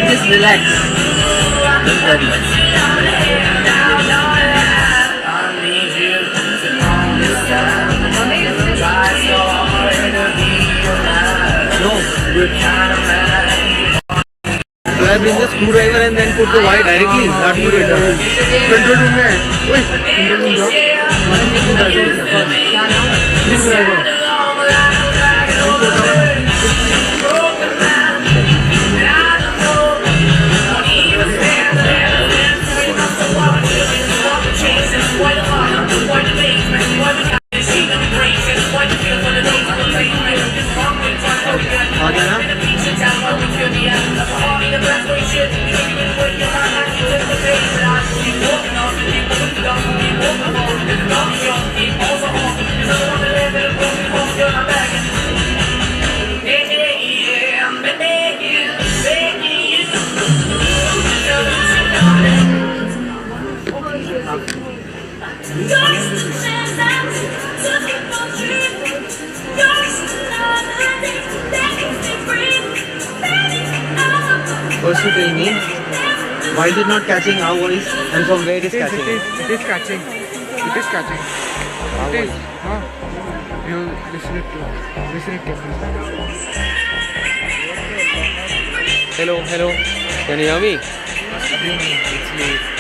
Just relax. I bring the screwdriver and then put the wire directly. That will be better. Control room में. Wait. Control room First you tell me, why is it not catching our voice and from where it is catching? It is catching. It is catching. Our It is. voice. You listen it carefully. Hello, hello. Can you hear me? It's late.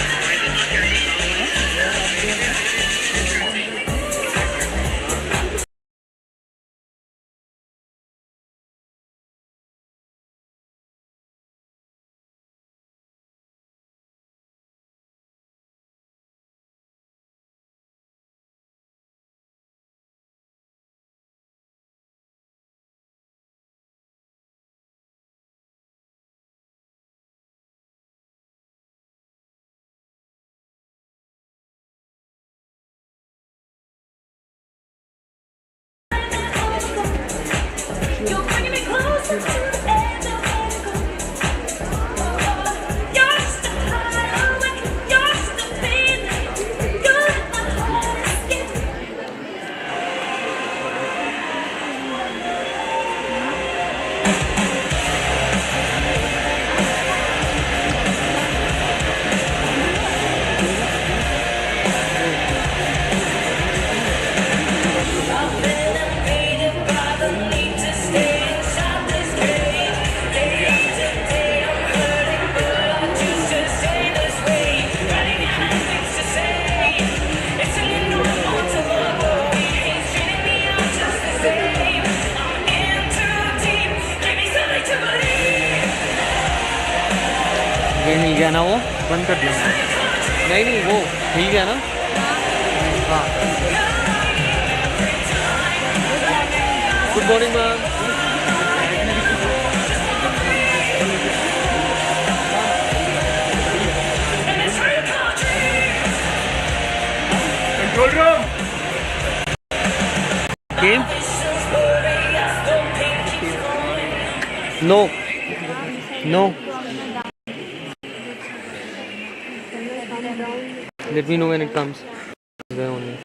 You're bringing me closer to the edge of vertigo. You're just a hideaway. You're just a feeling. You're in my heart escape. I've been invaded by the need to stay inside this cage. Day after day I'm hurting, but I choose to stay this way. Running out of things to say. It's turning normal to love, but we ain't treating me out just the same. I'm in too deep. Give me something to believe. ये हिल गया ना वो? बंद कर दिया. नहीं नहीं वो हिल गया ना? हाँ. Good morning, ma'am. Control room. Game? No. No. Let me know when it comes. There only.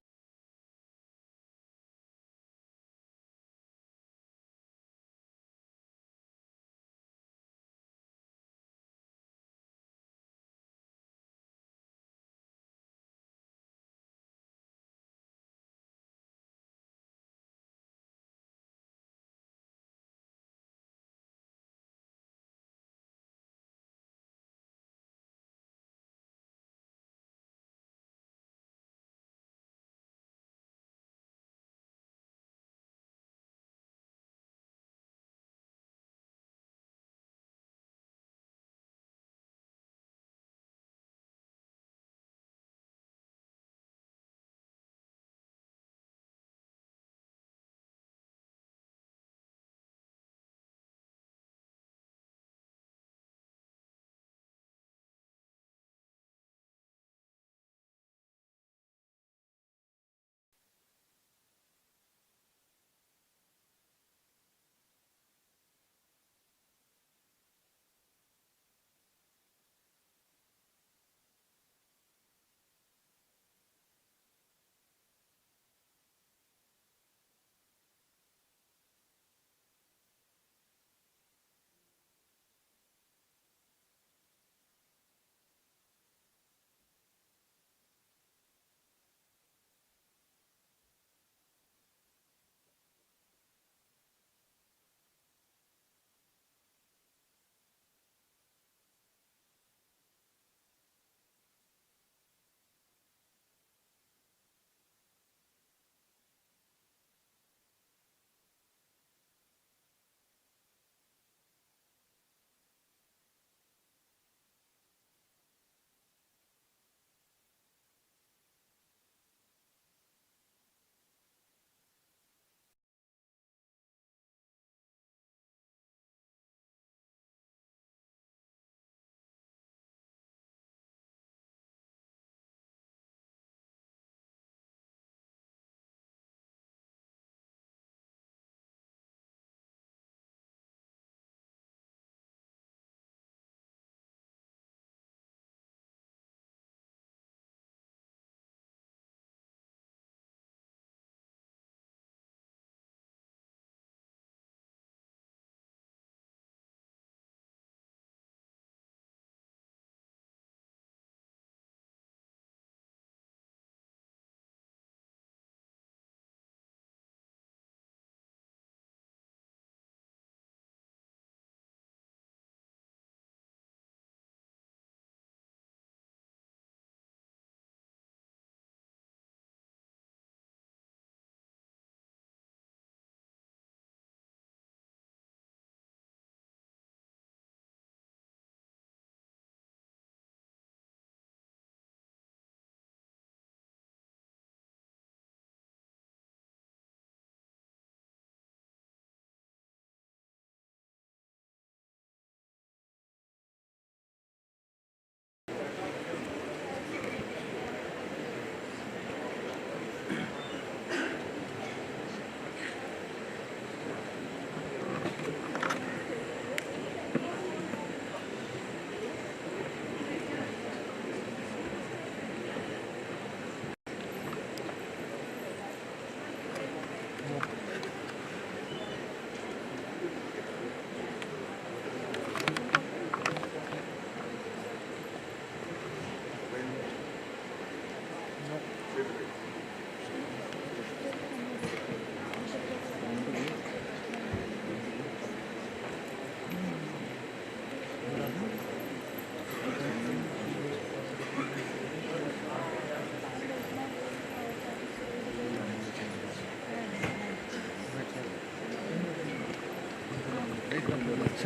अच्छा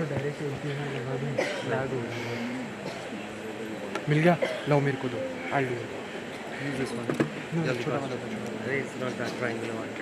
डायरेक्ट एलपी में लगा दूँ लैग हो रहा है मिल गया लाओ मेरे को दो I do Use this one. जल्दी छोटा पास वाला था छोटा अरे it's not that triangular one.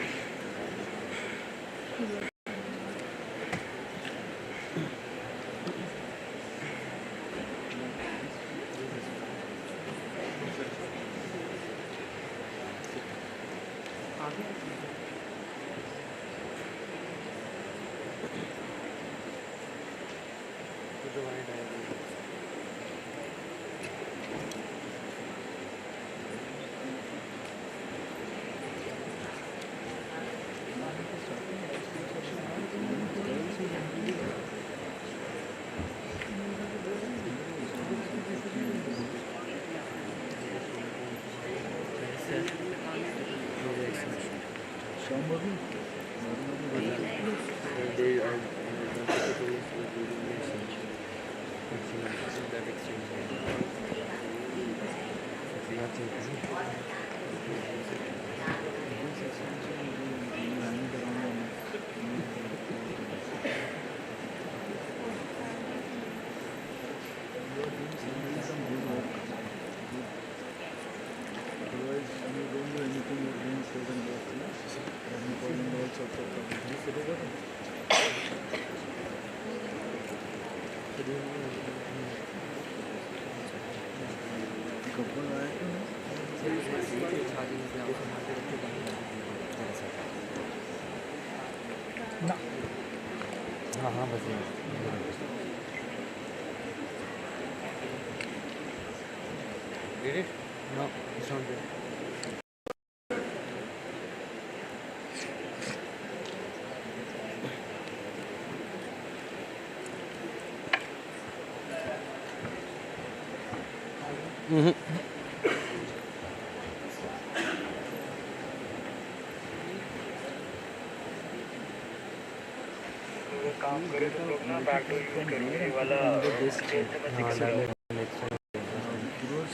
हाँ हाँ बस Did it? no it's not good काम करे तो लोग ना बैक डोर यूज करो ये वाला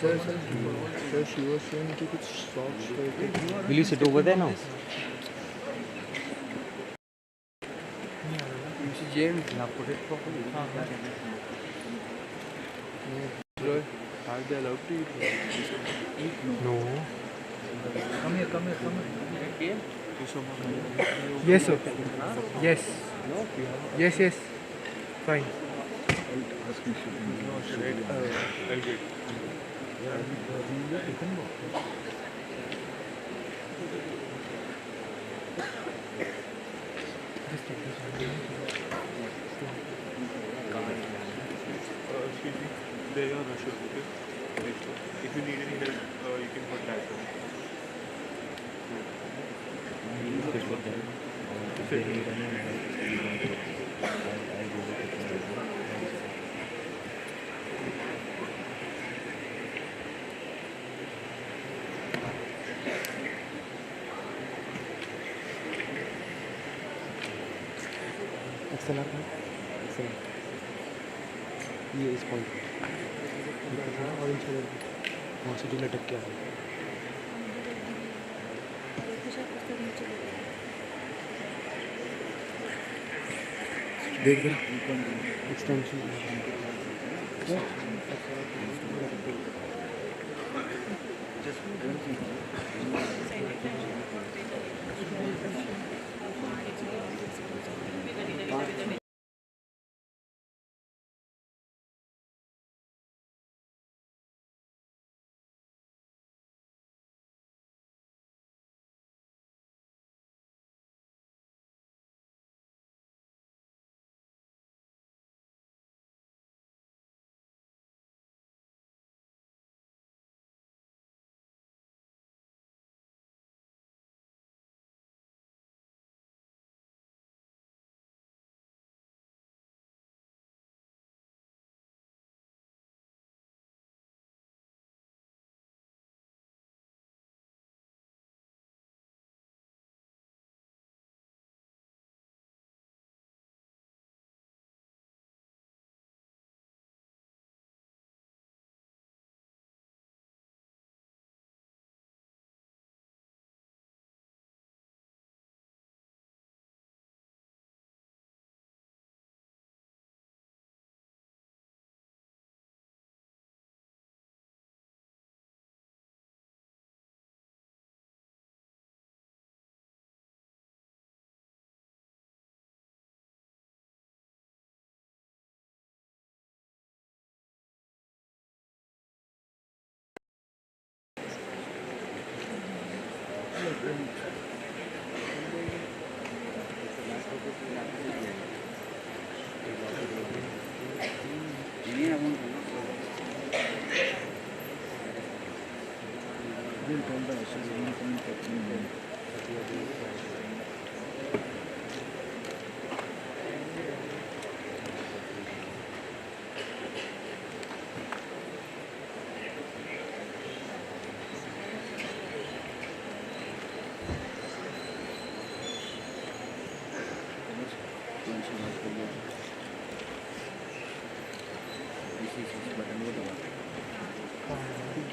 सर शी वाज सेइंग कि कुछ सॉक्स करके Will you sit over there now? James now put it properly are they allowed to eat no come here yes sir yes yes fine There you are, Rashid. Okay. If you need any help, you can contact us. excellent ये इस point orange colour वहाँ से जो लटक के आ रहा है देख extension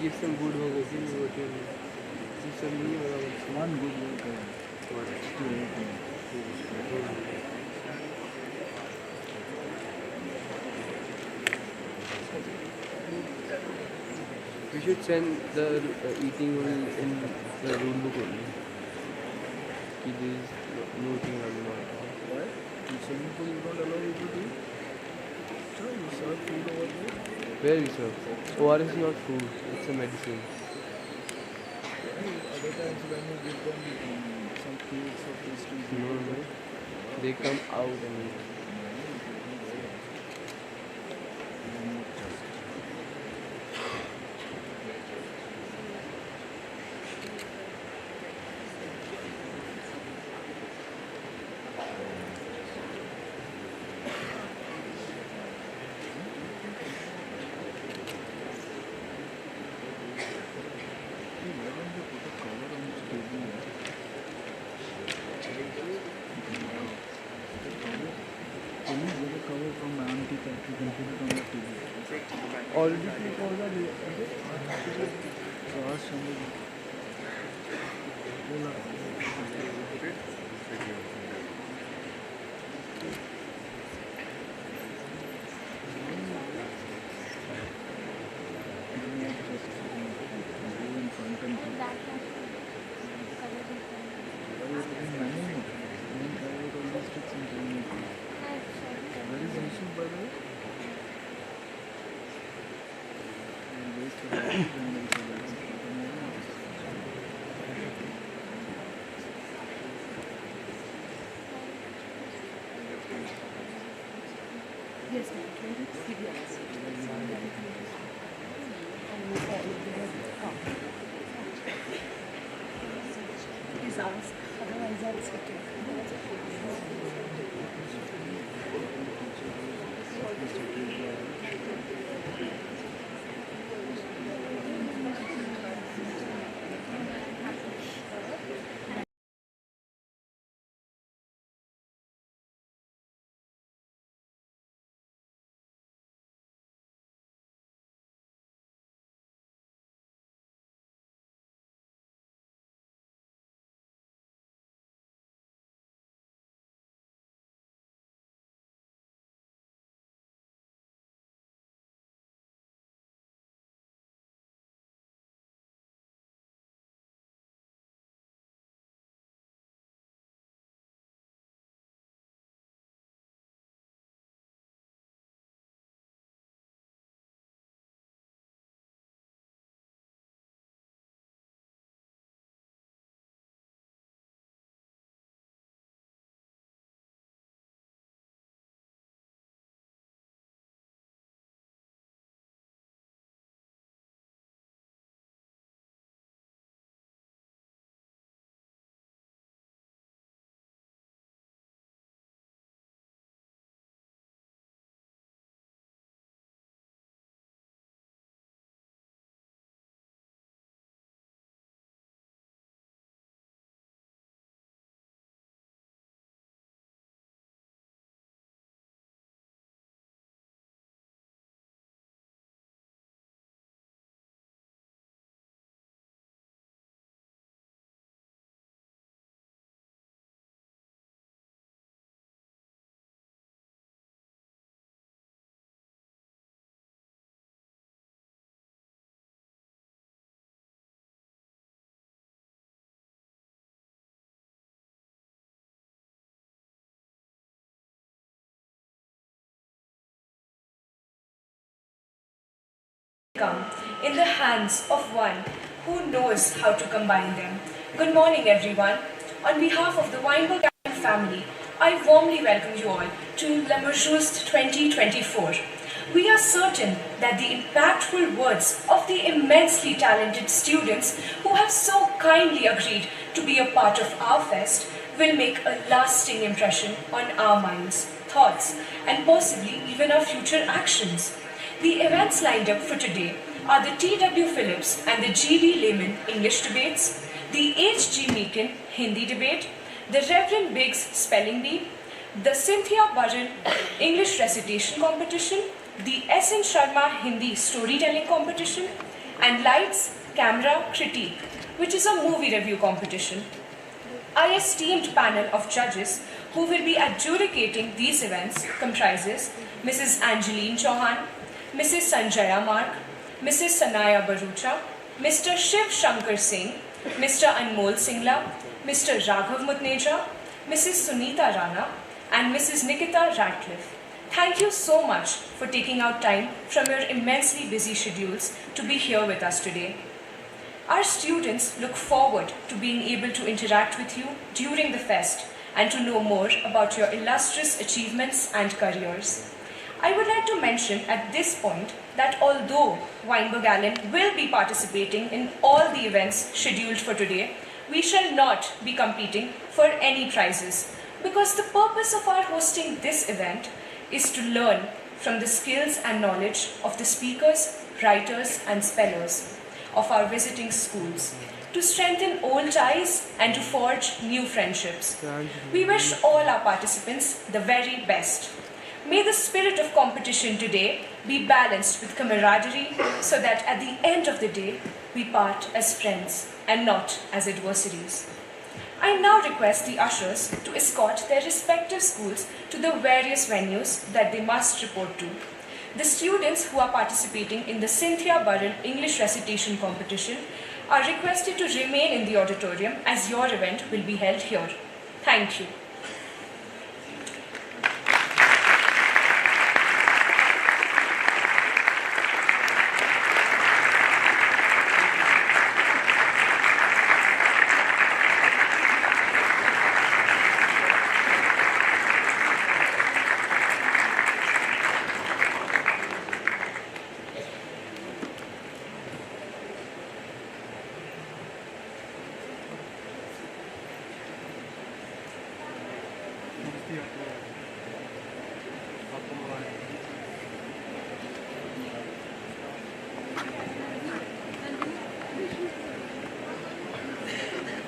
Give some good work, okay? Give some new work. One good work. We should send the eating rule in the rule book only. Ki there is no eating allowed. Why? In swimming pool you don't allow people to eat? So you serve food over there? Where we serve? ORS is not food, it's a medicine. Other times when you give them some cakes or pastries, No. They come out and eat. Can you get a cover from my auntie that you can put it on the table? Already 2,000 are So ask somebody. Where is Yusuf, by the way? We'll wait for that, then we'll see that. Yes, ma'am. Please ask. Otherwise, I'll sit here. Come in the hands of one who knows how to combine them. Good morning, everyone. On behalf of the Wynberg-Allen family, I warmly welcome you all to JUSTE 2024. We are certain that the impactful words of the immensely talented students who have so kindly agreed to be a part of our fest will make a lasting impression on our minds, thoughts, and possibly even our future actions. The events lined up for today are the T.W. Phillips and the G.D. Lehman English debates, the H.G. Meakin Hindi debate, the Reverend Biggs Spelling Bee, the Cynthia Burrell English recitation competition, the S.N. Sharma Hindi storytelling competition, and Lights, Camera, Critique, which is a movie review competition. Our esteemed panel of judges who will be adjudicating these events comprises Mrs. Angeline Chauhan, Mrs. Sanjaya Mark, Mrs. Sanaya Barucha, Mr. Shiv Shankar Singh, Mr. Anmol Singla, Mr. Raghav Mutneja, Mrs. Sunita Rana, and Mrs. Nikita Ratcliffe. Thank you so much for taking out time from your immensely busy schedules to be here with us today. Our students look forward to being able to interact with you during the fest and to know more about your illustrious achievements and careers. I would like to mention at this point that although Wynberg-Allen will be participating in all the events scheduled for today, we shall not be competing for any prizes because the purpose of our hosting this event is to learn from the skills and knowledge of the speakers, writers, and spellers of our visiting schools, to strengthen old ties and to forge new friendships. We wish all our participants the very best. May the spirit of competition today be balanced with camaraderie so that at the end of the day, we part as friends and not as adversaries. I now request the ushers to escort their respective schools to the various venues that they must report to. The students who are participating in the Cynthia Burrell English recitation competition are requested to remain in the auditorium as your event will be held here. Thank you.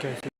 कैसे जी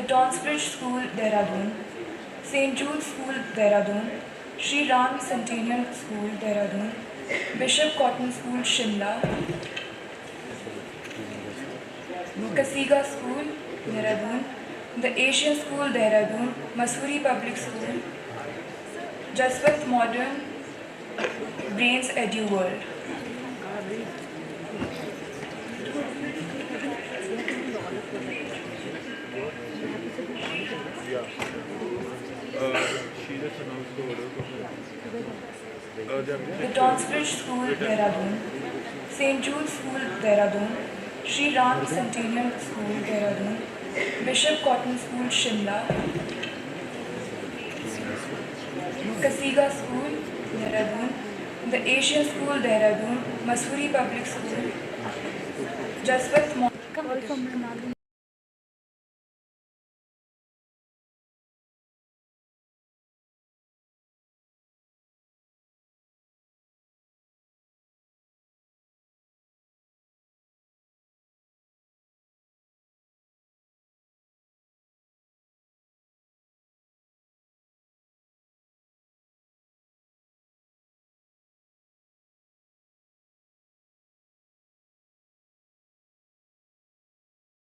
the Tonsbridge School, Dehradun, St. Jude's School, Dehradun, Sri Ram Centennial School, Dehradun, Bishop Cotton School, Shimla, Kasiga School, Dehradun, the Asian School, Dehradun, Masuri Public School, Jaswat Modern, Brains Edu World. She just announced the order. The Tonsbridge School, Dehradun, St. Jude's School, Dehradun, Sri Ram Centennial School, Dehradun, Bishop Cotton School, Shimla, Kasiga School, Dehradun, the Asian School, Dehradun, Masuri Public School, Jaswat Modern.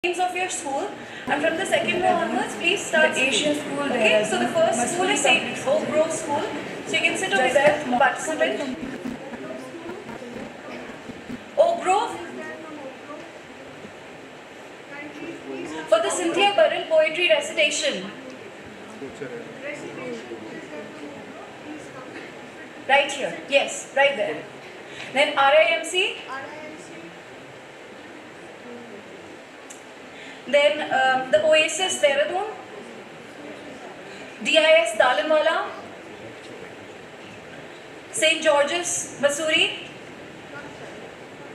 Names of your school, and from the second row onwards, please start the Asian School. Okay, so the first school is St. Oak Grove School. So you can sit over there, participant. Oak Grove. For the Cynthia Burrell poetry recitation. Right here, yes, right there. Then RIMC. Then the Oasis, Dehradun, DIS, Dalanwala, St. George's, Masuri.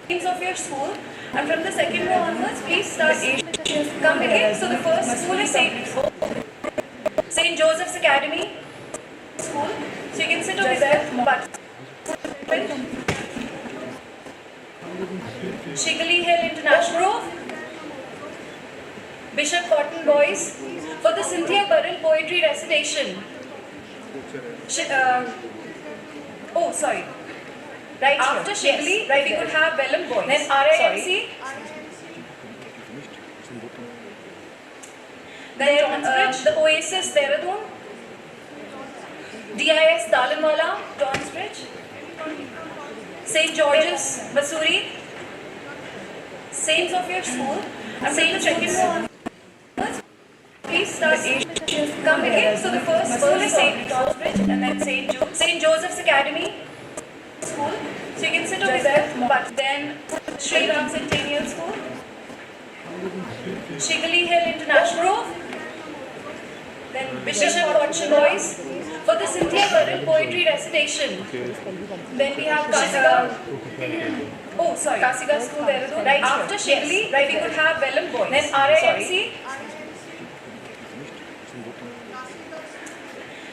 Names of your school, and from the second row onwards, please start Asian. Come again. So the first school is St. Joseph's Academy School. So you can sit over there. Shigali Hill International Grove. Bishop Cotton Boys for the Cynthia Burrell poetry recitation. Oh, sorry. Right after Shigali, yes, right we could have Vellum Boys. Then RIMC. Then the Oasis, Dehradun. DIS, Dalanwala, Tonsbridge. St. George's, Masuri. Saints of your school. And St. Second please start Asian. Come again. So the first school is St. Tonsbridge and then St. Joseph's Academy School. So you can sit over there. But then Sri Ram Centennial School. Shigali Hill International Grove. Then Bishop Cotton Boys for the Cynthia Burrell poetry recitation. Then we have Kasiga. Oh, sorry. Kasiga School, Dehradun. Right after Shigali, yes, right we could have Vellum Boys. Then RIMC.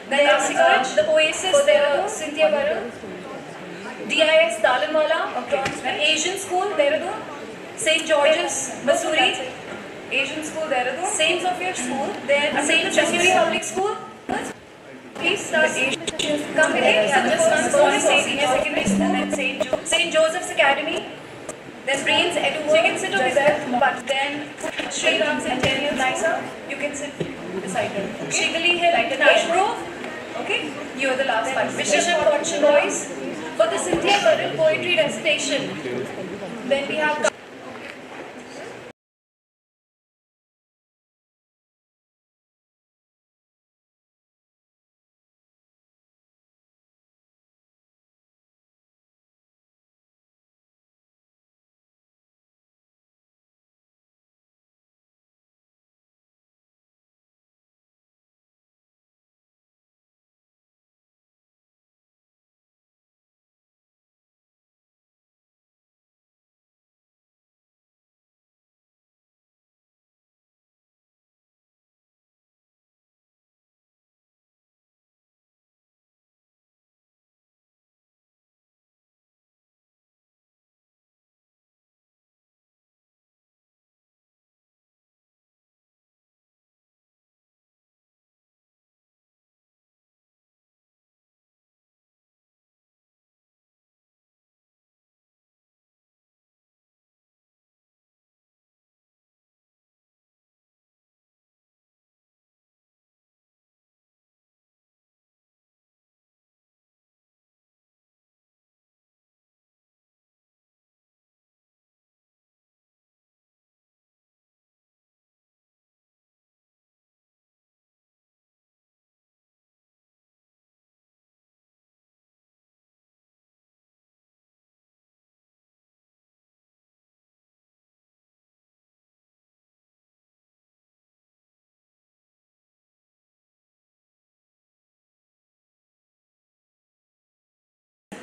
Then Kasiga, the Oasis, Dehradun, Cynthia Burrell. DIS, Dalanwala, Tonsbridge. Asian School, Dehradun. St. George's, Masuri. Asian School, Dehradun. Saints of your school. Then St. Masuri Public School. Please start Asian. Come again. So the first school is Senior Secondary School. And then St. Joseph's Academy. Then Brains Edu. So you can sit over there. But then Sri Ram Centennial Nisa. You can sit beside her. Okay. Shigali Hill International Grove. Okay. You are the last one. Bishop Cotton Boys for the Cynthia Burrell poetry recitation. Then we have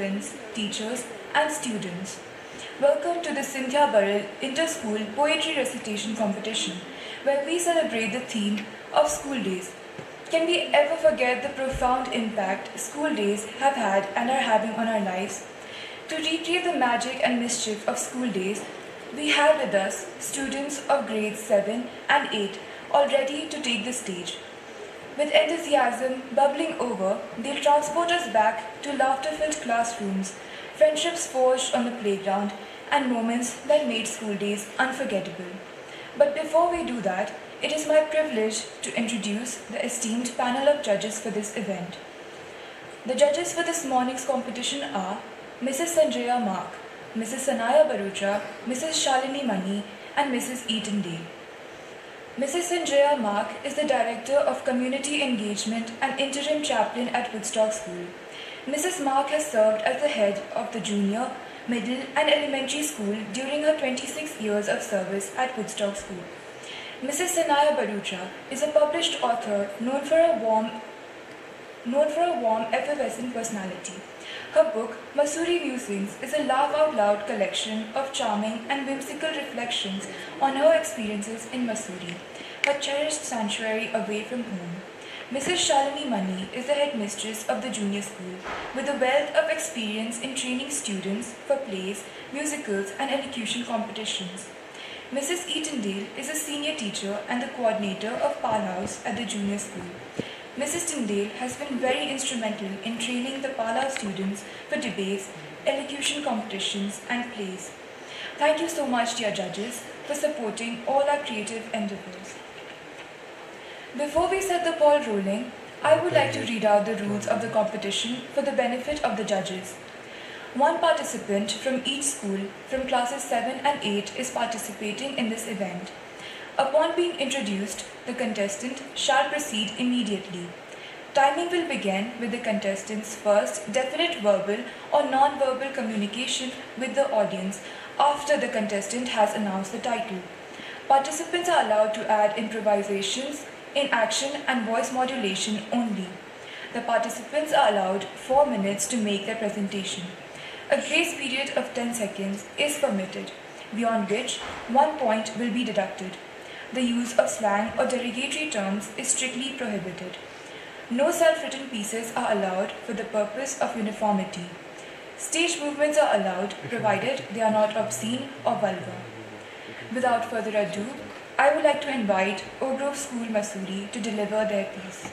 participants, teachers, and students. Welcome to the Cynthia Burrell Inter-School Poetry Recitation Competition, where we celebrate the theme of school days. Can we ever forget the profound impact school days have had and are having on our lives? To recreate the magic and mischief of school days, we have with us students of grades 7 and 8 all ready to take the stage. With enthusiasm bubbling over, they'll transport us back to laughter-filled classrooms, friendships forged on the playground, and moments that made school days unforgettable. But before we do that, it is my privilege to introduce the esteemed panel of judges for this event. The judges for this morning's competition are Mrs. Sanjaya Mark, Mrs. Sanaya Barucha, Mrs. Shalini Mani, and Mrs. Eaton Dale. Mrs. Sanjaya Mark is the Director of Community Engagement and Interim Chaplain at Woodstock School. Mrs. Mark has served as the head of the junior, middle and elementary school during her 26 years of service at Woodstock School. Mrs. Sanaya Barucha is a published author known for a warm, effervescent personality. Her book, Masuri Musings, is a laugh-out-loud collection of charming and whimsical reflections on her experiences in Masuri, her cherished sanctuary away from home. Mrs. Shalini Mani is the headmistress of the junior school, with a wealth of experience in training students for plays, musicals, and elocution competitions. Mrs. Eatondale is a senior teacher and the coordinator of Pal House at the junior school. Mrs. Tyndale has been very instrumental in training the Pala students for debates, elocution competitions, and plays. Thank you so much, dear judges, for supporting all our creative endeavors. Before we set the ball rolling, I would like to read out the rules of the competition for the benefit of the judges. One participant from each school from classes 7 and 8 is participating in this event. Upon being introduced, the contestant shall proceed immediately. Timing will begin with the contestant's first definite verbal or non-verbal communication with the audience after the contestant has announced the title. Participants are allowed to add improvisations in action and voice modulation only. The participants are allowed 4 minutes to make their presentation. A grace period of 10 seconds is permitted, beyond which 1 point will be deducted. The use of slang or derogatory terms is strictly prohibited. No self-written pieces are allowed for the purpose of uniformity. Stage movements are allowed provided they are not obscene or vulgar. Without further ado, I would like to invite Oak Grove School, Masuri to deliver their piece.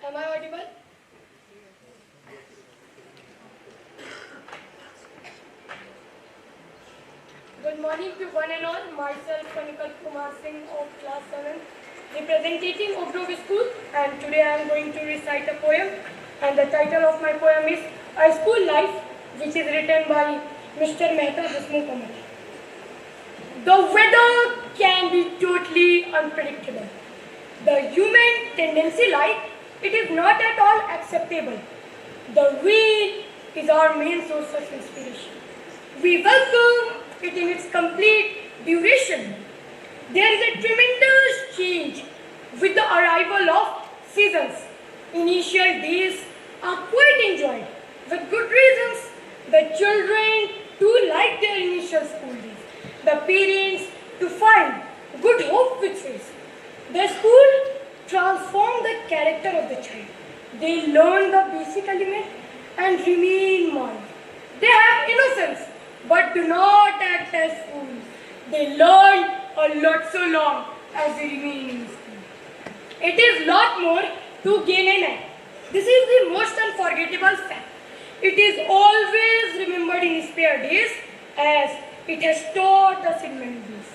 Am I audible? Good morning to one and all. Myself, Panikal Kumar Singh of class 7, representing Oak Grove School, and today I am going to recite a poem. And the title of my poem is A School Life, which is written by Mr. Mehta Hasmukh Kumar. The weather can be totally unpredictable. The human tendency like it is not at all acceptable. The rain is our main source of inspiration. We welcome it in its complete duration. There is a tremendous change with the arrival of seasons. Initial days are quite enjoyed with good reasons. The children too like their initial school days. The parents to find good hope with faith. The school transform the character of the child. They learn the basic element and remain mild. They have innocence but do not act as fools. They learn a lot so long as they remain in school. It is lot more to gain an eye. The most unforgettable fact. It is always remembered in spare days as it has taught us in many ways.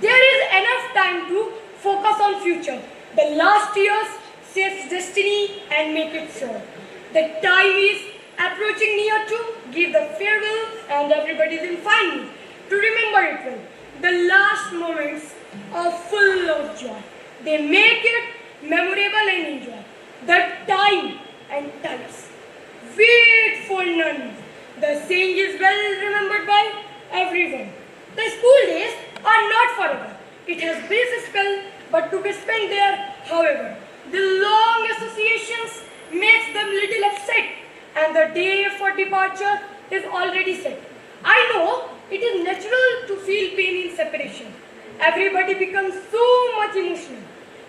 There is enough time to focus on future. The last years shapes destiny and make it so. The time is approaching near to give the farewell and everybody is in fine mood to remember it well. The last moments are full of joy. They make it memorable and enjoy. The time and times wait for none. The saying is well remembered by everyone. The school days are not forever. It has been physical, but to be spent there, however, the long associations makes them little upset, and the day for departure is already set. I know it is natural to feel pain in separation. Everybody becomes so much emotional.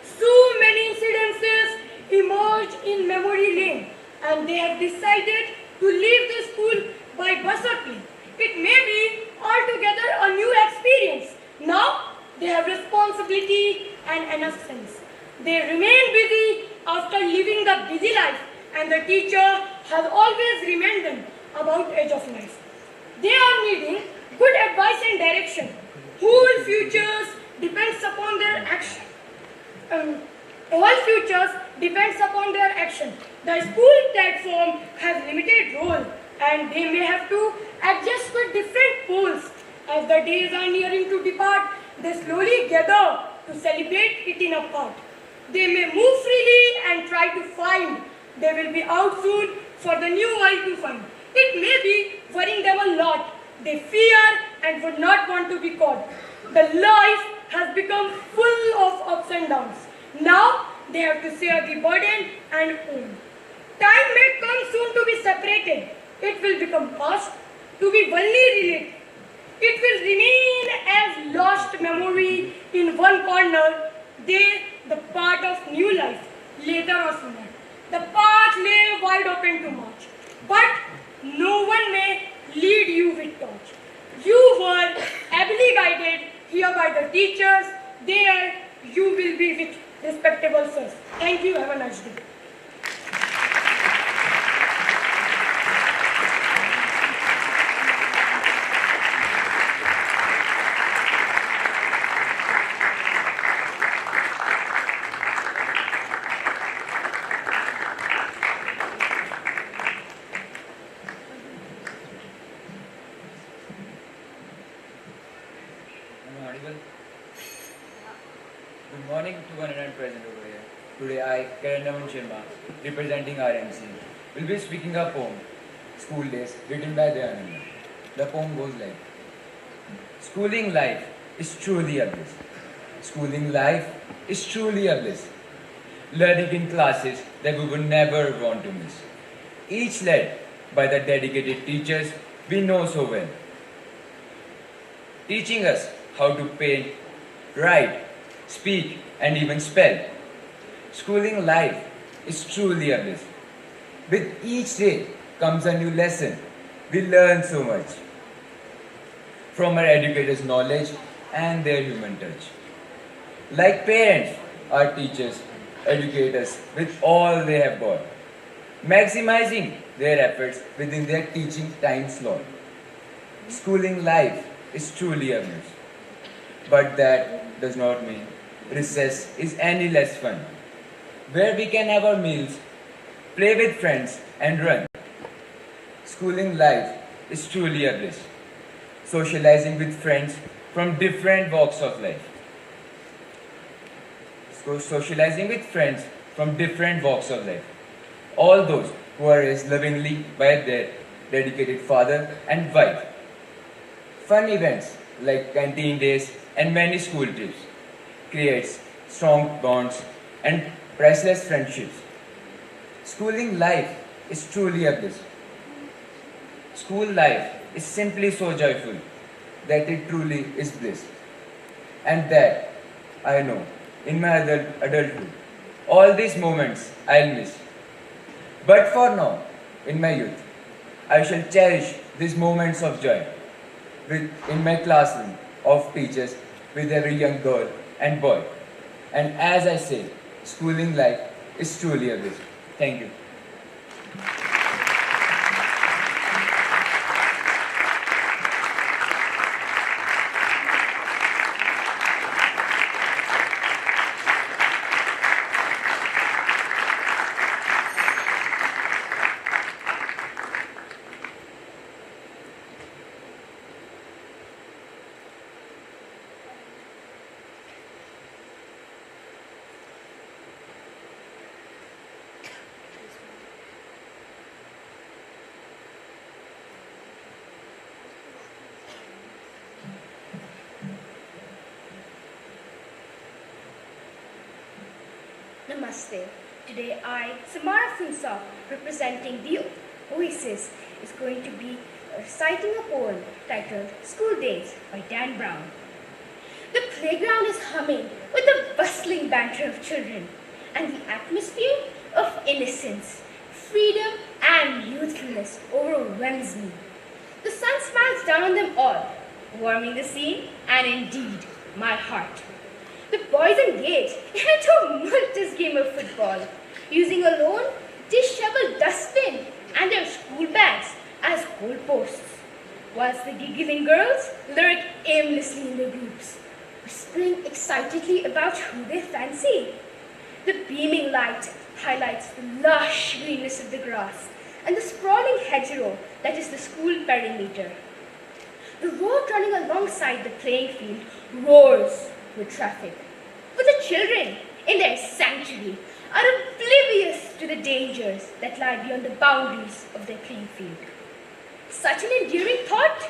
So many incidences emerge in memory lane, and they have decided to leave the school by bus or plane. It may be altogether a new experience. Now they have responsibility and innocence. They remain busy after living the busy life, and the teacher has always reminded them about edge of life. They are needing good advice and direction. Whole futures depends upon their action. All futures depends upon their action. The school platform has limited role, and they may have to adjust with different poles. As the days are nearing to depart, they slowly gather to celebrate it in a part. They may move freely and try to find. They will be out soon for the new world to find. It may be worrying them a lot. They fear and would not want to be caught. The life has become full of ups and downs. Now they have to share the burden and own. Time may come soon to be separated. It will become past to be only related. It will remain as lost memory in one corner. They, the part of new life, later or sooner. The path lay wide open to march, but no one may lead you with torch. You were ably guided here by the teachers. There you will be with respectable sirs. Thank you. Have a nice day. Good morning to one and present over here. Today I, Karan Sharma, representing RMC, will be speaking a poem, School Days, written by Dayananda. The poem goes like, schooling life is truly a bliss. Schooling life is truly a bliss. Learning in classes that we would never want to miss. Each led by the dedicated teachers we know so well. Teaching us how to paint, write, speak, and even spell. Schooling life is truly a bliss. With each day comes a new lesson. We learn so much from our educators' knowledge and their human touch. Like parents, our teachers educate us with all they have got, maximizing their efforts within their teaching time slot. Schooling life is truly a bliss. But that does not mean recess is any less fun, where we can have our meals, play with friends, and run. Schooling life is truly a bliss. Socializing with friends from different walks of life. Socializing with friends from different walks of life. All those who are raised lovingly by their dedicated father and wife. Fun events like canteen days and many school trips creates strong bonds and priceless friendships. Schooling life is truly a bliss. School life is simply so joyful that it truly is bliss. And that I know in my adulthood, all these moments I'll miss. But for now, in my youth, I shall cherish these moments of joy in my classroom of teachers with every young girl and boy. And as I say, schooling life is truly a bliss. Thank you. Namaste. Today I, Samara Funsa, representing the Oasis, is going to be reciting a poem titled School Days by Dan Brown. The playground is humming with the bustling banter of children and the atmosphere of innocence, freedom and youthfulness overwhelms me. The sun smiles down on them all, warming the scene and indeed my heart. The boys engage in a tumultuous game of football, using a lone, disheveled dustbin and their school bags as goalposts, whilst the giggling girls lurk aimlessly in their groups, whispering excitedly about who they fancy. The beaming light highlights the lush greenness of the grass and the sprawling hedgerow that is the school perimeter. The road running alongside the playing field roars with traffic, but the children, in their sanctuary, are oblivious to the dangers that lie beyond the boundaries of their playing field. Such an endearing thought,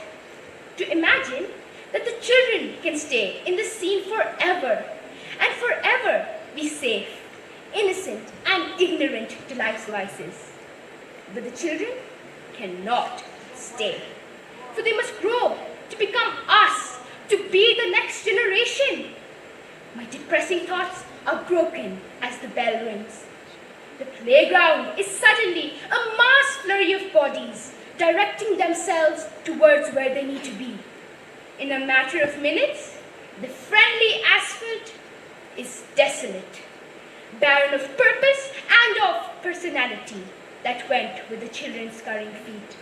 to imagine that the children can stay in the scene forever and forever be safe, innocent and ignorant to life's vices. But the children cannot stay, for they must grow to become us, to be the next generation. My depressing thoughts are broken as the bell rings. The playground is suddenly a mass flurry of bodies directing themselves towards where they need to be. In a matter of minutes, the friendly asphalt is desolate, barren of purpose and of personality that went with the children's scurrying feet.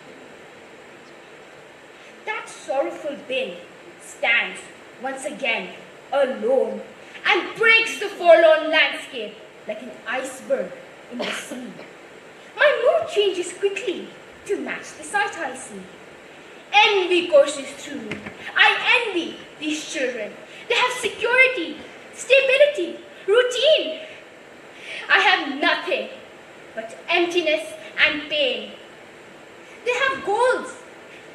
That sorrowful bin stands once again alone and breaks the forlorn landscape like an iceberg in the sea. My mood changes quickly to match the sight I see. Envy courses through me. I envy these children. They have security, stability, routine. I have nothing but emptiness and pain. They have goals,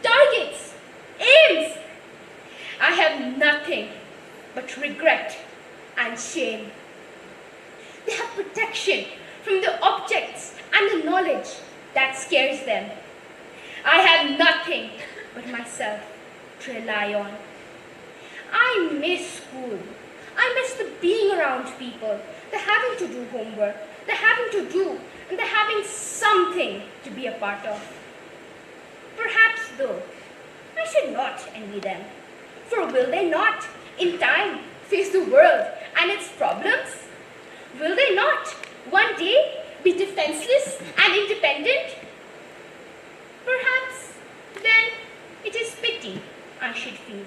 targets, aims. I have nothing but regret and shame. They have protection from the objects and the knowledge that scares them. I have nothing but myself to rely on. I miss school. I miss the being around people, the having to do homework, the having to do, and the having something to be a part of. Perhaps, though, I should not envy them. For will they not, in time, face the world and its problems? Will they not, one day, be defenseless and independent? Perhaps, then, it is pity I should feel.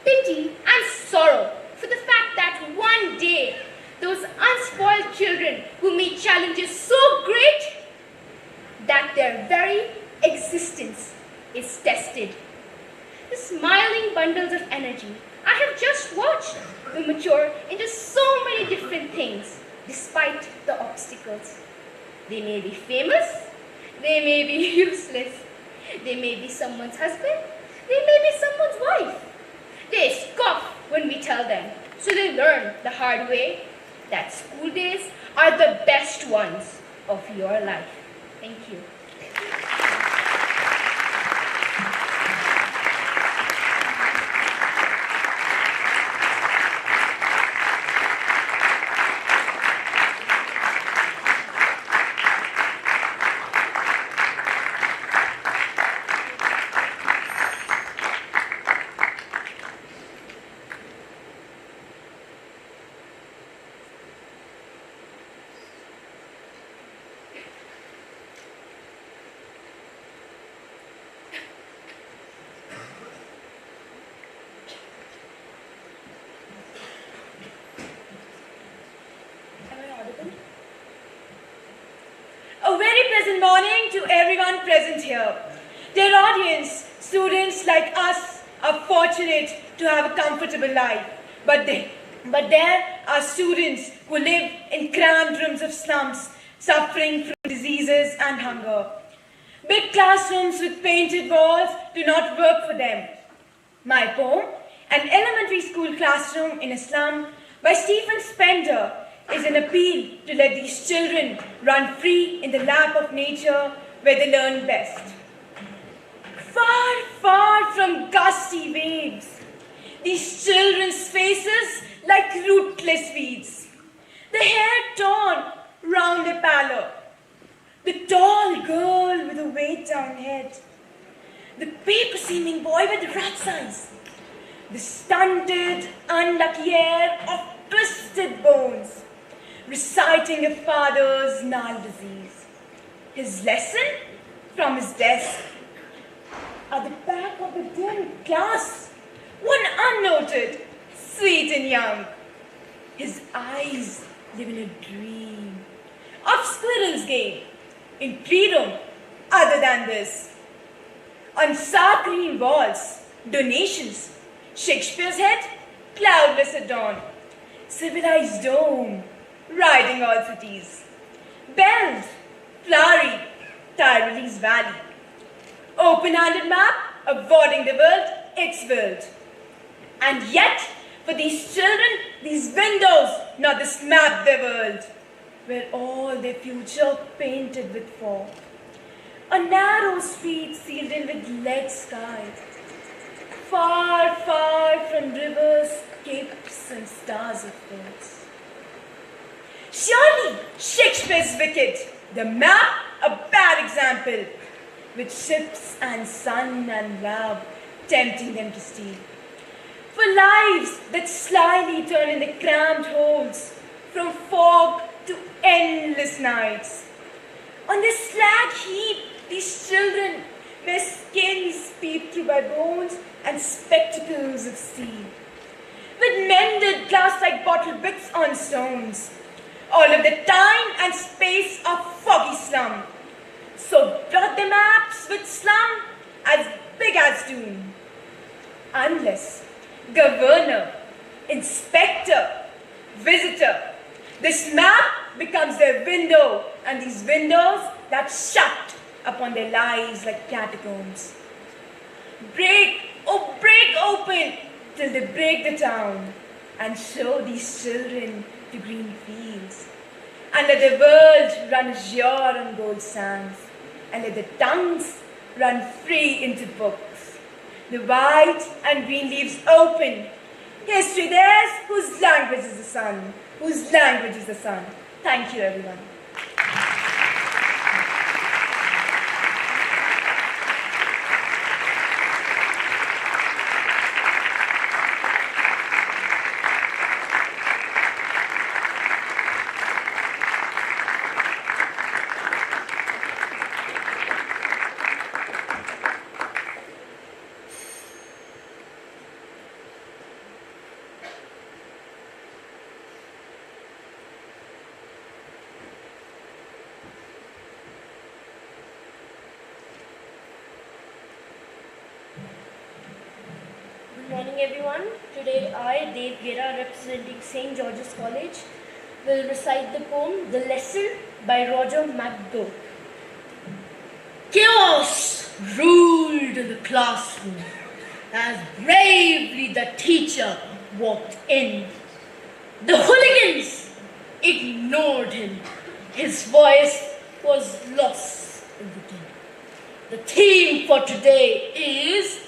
Pity and sorrow for the fact that one day, those unspoiled children will meet challenges so great that their very existence is tested. The smiling bundles of energy I have just watched will mature into so many different things despite the obstacles. They may be famous, they may be useless, they may be someone's husband, they may be someone's wife. They scoff when we tell them, so they learn the hard way that school days are the best ones of your life. Thank you. pleasant morning to everyone present here. Dear audience, students like us are fortunate to have a comfortable life, but there are students who live in cramped rooms of slums, suffering from diseases and hunger. Big classrooms with painted walls do not work for them. My poem, An Elementary School Classroom in a Slum by Stephen Spender, is an appeal to let these children run free in the lap of nature where they learn best. Far, far from gusty waves, these children's faces like rootless weeds, the hair torn round their pallor, the tall girl with a weighed-down head, the paper-seeming boy with the rat's eyes, the stunted, unlucky heir of twisted bones, reciting a father's gnarled disease. His lesson from his desk. At the back of the dim class, one unnoted, sweet and young. His eyes live in a dream of squirrel's game in freedom other than this. On sour green walls, donations, Shakespeare's head, cloudless at dawn, civilized dome, riding all cities, bells, flowery, Tyrolese valley, open-handed map, avoiding the world, its world. And yet, for these children, these windows, not this map their world, where all their future painted with fog. A narrow street sealed in with lead sky, far, far from rivers, capes and stars of force. Surely Shakespeare's wicked, the map a bad example, with ships and sun and love tempting them to steal. For lives that slyly turn in the cramped holes, from fog to endless nights. On this slag heap, these children wear skins peeped through by bones and spectacles of steel, with mended glass-like bottle bits on stones, all of the time and space of foggy slum. So dot the maps with slum as big as doom. Unless governor, inspector, visitor, this map becomes their window, and these windows that shut upon their lives like catacombs. Break, oh break open till they break the town and show these children to green fields. And let the world run azure on gold sands, and let the tongues run free into books. The white and green leaves open. History theirs, whose language is the sun, whose language is the sun. Thank you, everyone. Good morning, everyone. Today I, Dave Gera, representing St. George's College, will recite the poem The Lesson by Roger McGough. Chaos ruled in the classroom as bravely the teacher walked in. The hooligans ignored him. His voice was lost in the din. The theme for today is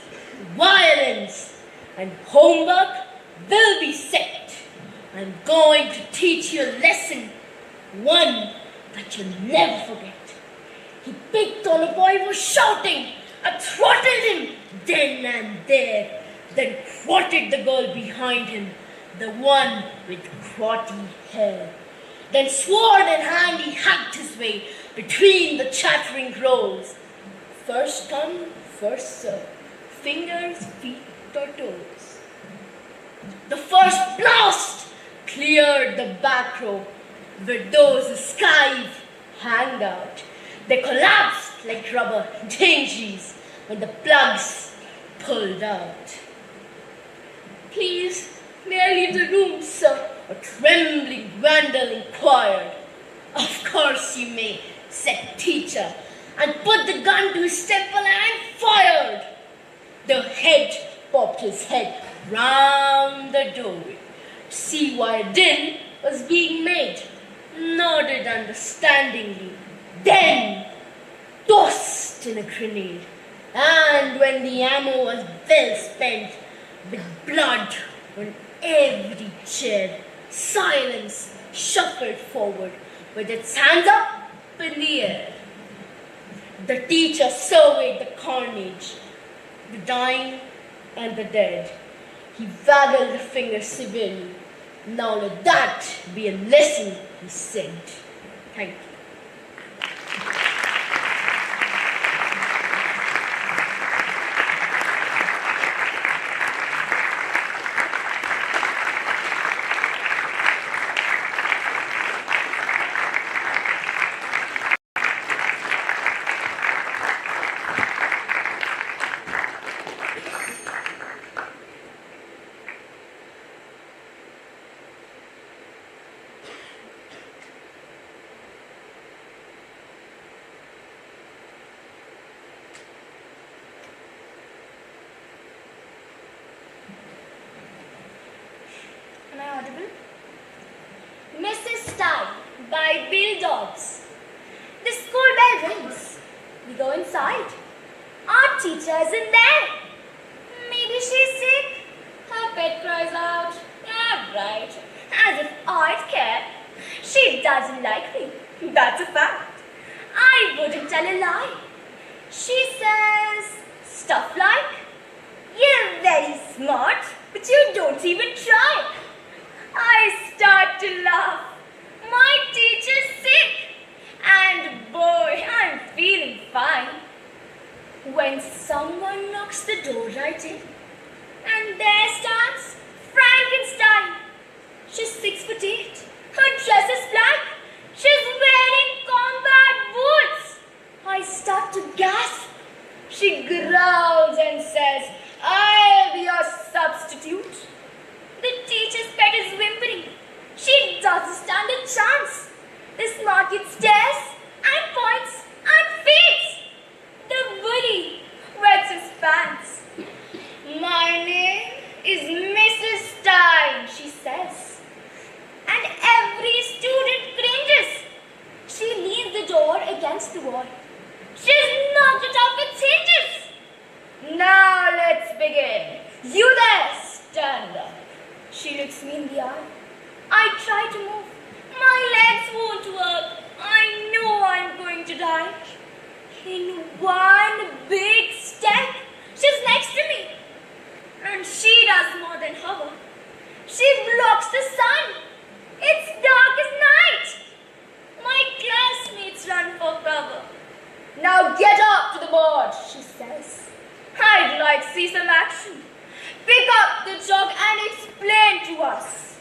violence, and homework will be set. I'm going to teach you a lesson, one that you'll never forget. He picked on a boy who was shouting, and throttled him then and there, then prodded the girl behind him, the one with crotty hair. Then sword in hand he hacked his way between the chattering rows. First come, first serve, fingers, feet or toes. The first blast cleared the back row where those skive hang out. They collapsed like rubber dainties when the plugs pulled out. "Please, may I leave the room, sir?" a trembling vandal inquired. "Of course you may," said the teacher, and put the gun to his temple and fired. The head popped his head round the doorway to see why a din was being made, nodded understandingly, then tossed in a grenade. And when the ammo was well spent, with blood on every chair, silence shuffled forward with its hands up in the air. The teacher surveyed the carnage, the dying and the dead. He waggled a finger severely. "Now let that be a lesson," he said. Thank you. Am I audible? Mrs. Stein by Bill Dodds. The school bell rings. We go inside. Our teacher isn't there. Maybe she's sick. Her pet cries out. Yeah, right. As if I'd care. She doesn't like me. That's a fact. I wouldn't tell a lie. She says stuff like, "You're very smart, but you don't even try." I start to laugh. My teacher's sick. And boy, I'm feeling fine. When someone knocks the door right in, and there stands Frankenstein. She's 6'8". Her dress is black. She's wearing combat boots. I start to gasp. She growls and says, "I'll be your substitute." The teacher's pet is whimpering. She doesn't stand a chance. The smart kid stares and points and feeds. The bully wets his pants. "My name is Mrs. Stein," she says. And every student cringes. She leans the door against the wall. She's knocked it off its hinges. "Now let's begin. You there, stand up." She looks me in the eye. I try to move. My legs won't work. I know I'm going to die. In one big step, she's next to me. And she does more than hover. She blocks the sun. It's dark as night. My classmates run for cover. "Now get up to the board," she says. "I'd like to see some action. Pick up the chalk and explain to us.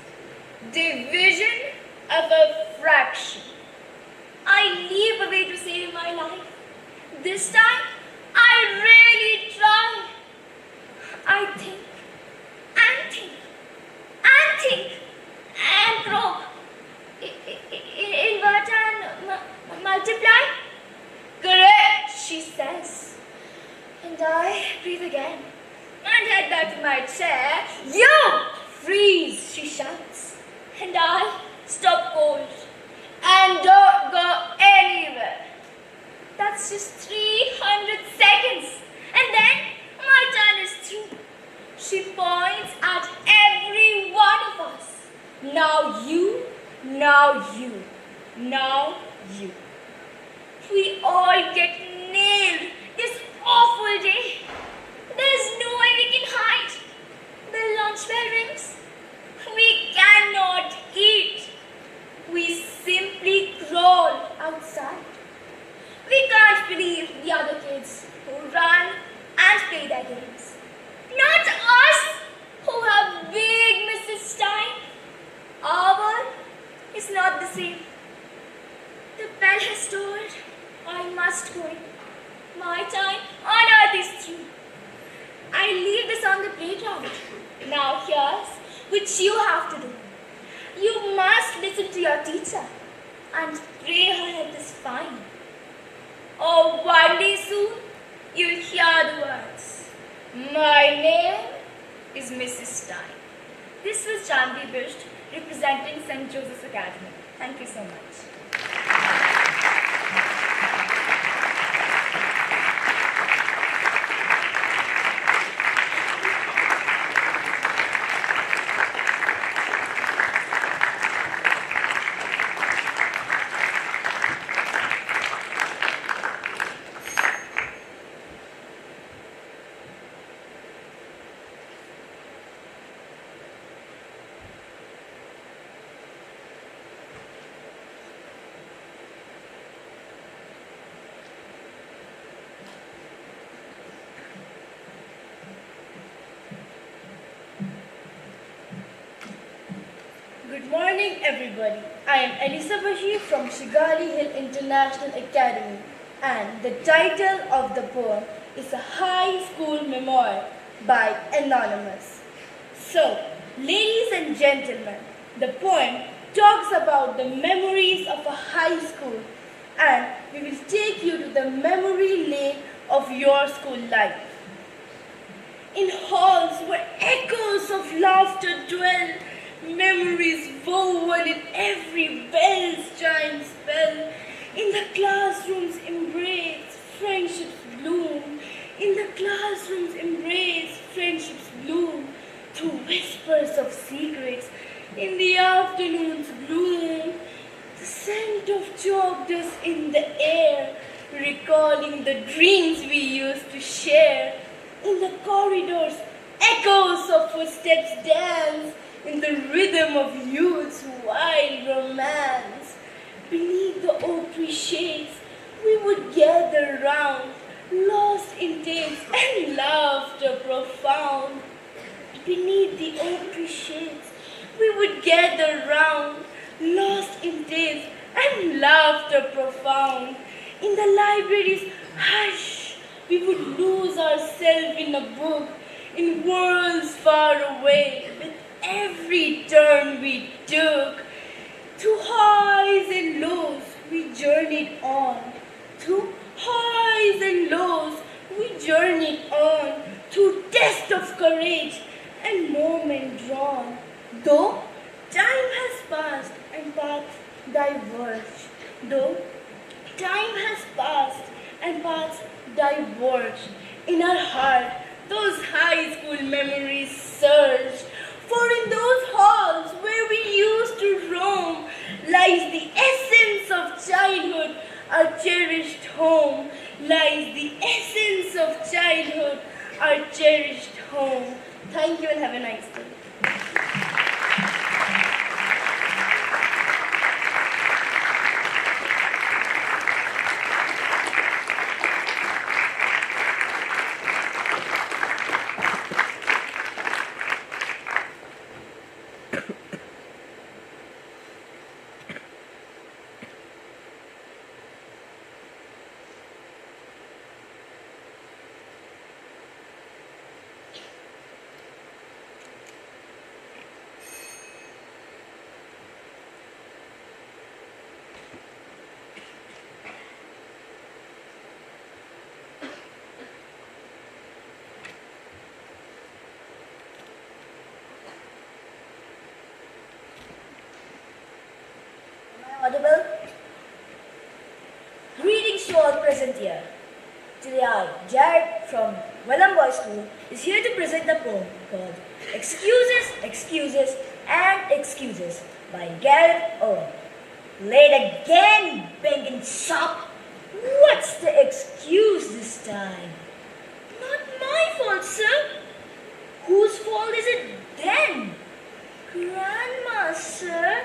Division of a fraction." I leap away to save my life. This time, I really try. I think and think and think and probe. Invert and multiply. "Correct," she says. And I breathe again and head back to my chair. "You freeze," she shouts. And I stop cold and don't go anywhere. That's just 300 seconds. And then my turn is through. She points at every one of us. "Now you, now you, now you." We all get nailed this awful day. There's no way we can hide. The lunch bell rings. We cannot eat. We simply crawl outside. We can't believe the other kids who run and play their games. Not us who have big Mrs. Stein. Our world is not the same. The bell has told. I must go in. My time on earth is through. I leave this on the playground. Now here's which you have to do. You must listen to your teacher and pray her head is fine. Oh, one day soon you'll hear the words. My name is Mrs. Stein. This was Janvi Bisht representing St. Joseph's Academy. Thank you so much. Good morning, everybody. I am Elisa Bashir from Shigali Hill International Academy, and the title of the poem is a high school memoir by Anonymous. So, ladies and gentlemen, the poem talks about the memories of a high school, and we will take you to the memory lane of your school life. In halls where echoes of laughter dwell, memories woven in every bell's chime spell. In the classroom's embrace, friendships bloom. In the classroom's embrace, friendships bloom. Through whispers of secrets, in the afternoon's gloom, the scent of chalk dust in the air, recalling the dreams we used to share. In the corridors, echoes of footsteps dance, in the rhythm of youth's wild romance. Beneath the oak tree shades, we would gather round, lost in tales and laughter profound. Beneath the oak tree shades, we would gather round, lost in tales and laughter profound. In the library's hush, we would lose ourselves in a book, in worlds far away, with every turn we took. Through highs and lows we journeyed on. Through highs and lows we journeyed on. Through tests of courage and moment drawn. Though time has passed and paths diverged. Though time has passed and paths diverged. In our heart those high school memories surge. For in those halls where we used to roam lies the essence of childhood, our cherished home. Lies the essence of childhood, our cherished home. Thank you and have a nice day. Audible? Greetings to all present here. Today I, Jared from Welham Boys School, is here to present the poem called Excuses, Excuses and Excuses by Gareth Owen. Late again, banging sop. What's the excuse this time? Not my fault, sir. Whose fault is it then? Grandma's, sir.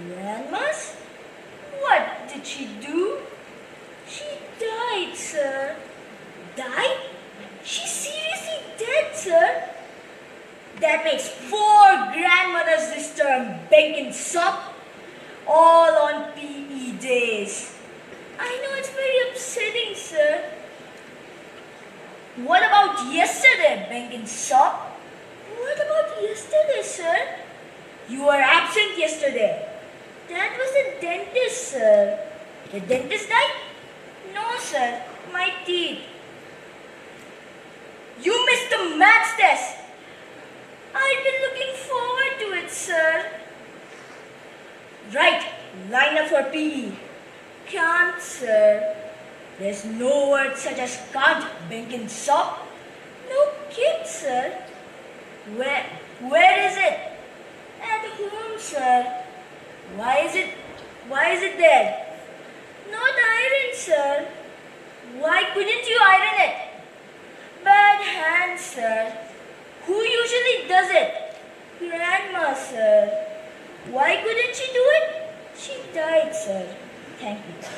Grandma's? What did she do? She died, sir. Died? She's seriously dead, sir. That makes 4 grandmothers this term, bacon sup, all on PE days. I know it's very upsetting What about yesterday, Benkin shop? What about yesterday, sir? You were absent yesterday. That was the dentist, sir. The dentist died? No, sir. My teeth. You missed the maths test. I've been looking forward to it, sir. Right. Line up for PE. Can't, sir. There's no word such as can't, Benkin shop. No kid, sir. Where is it? At home, sir. Why is it there? Not iron, sir. Why couldn't you iron it? Bad hand, sir. Who usually does it? Grandma, sir. Why couldn't she do it? She died, sir. Thank you.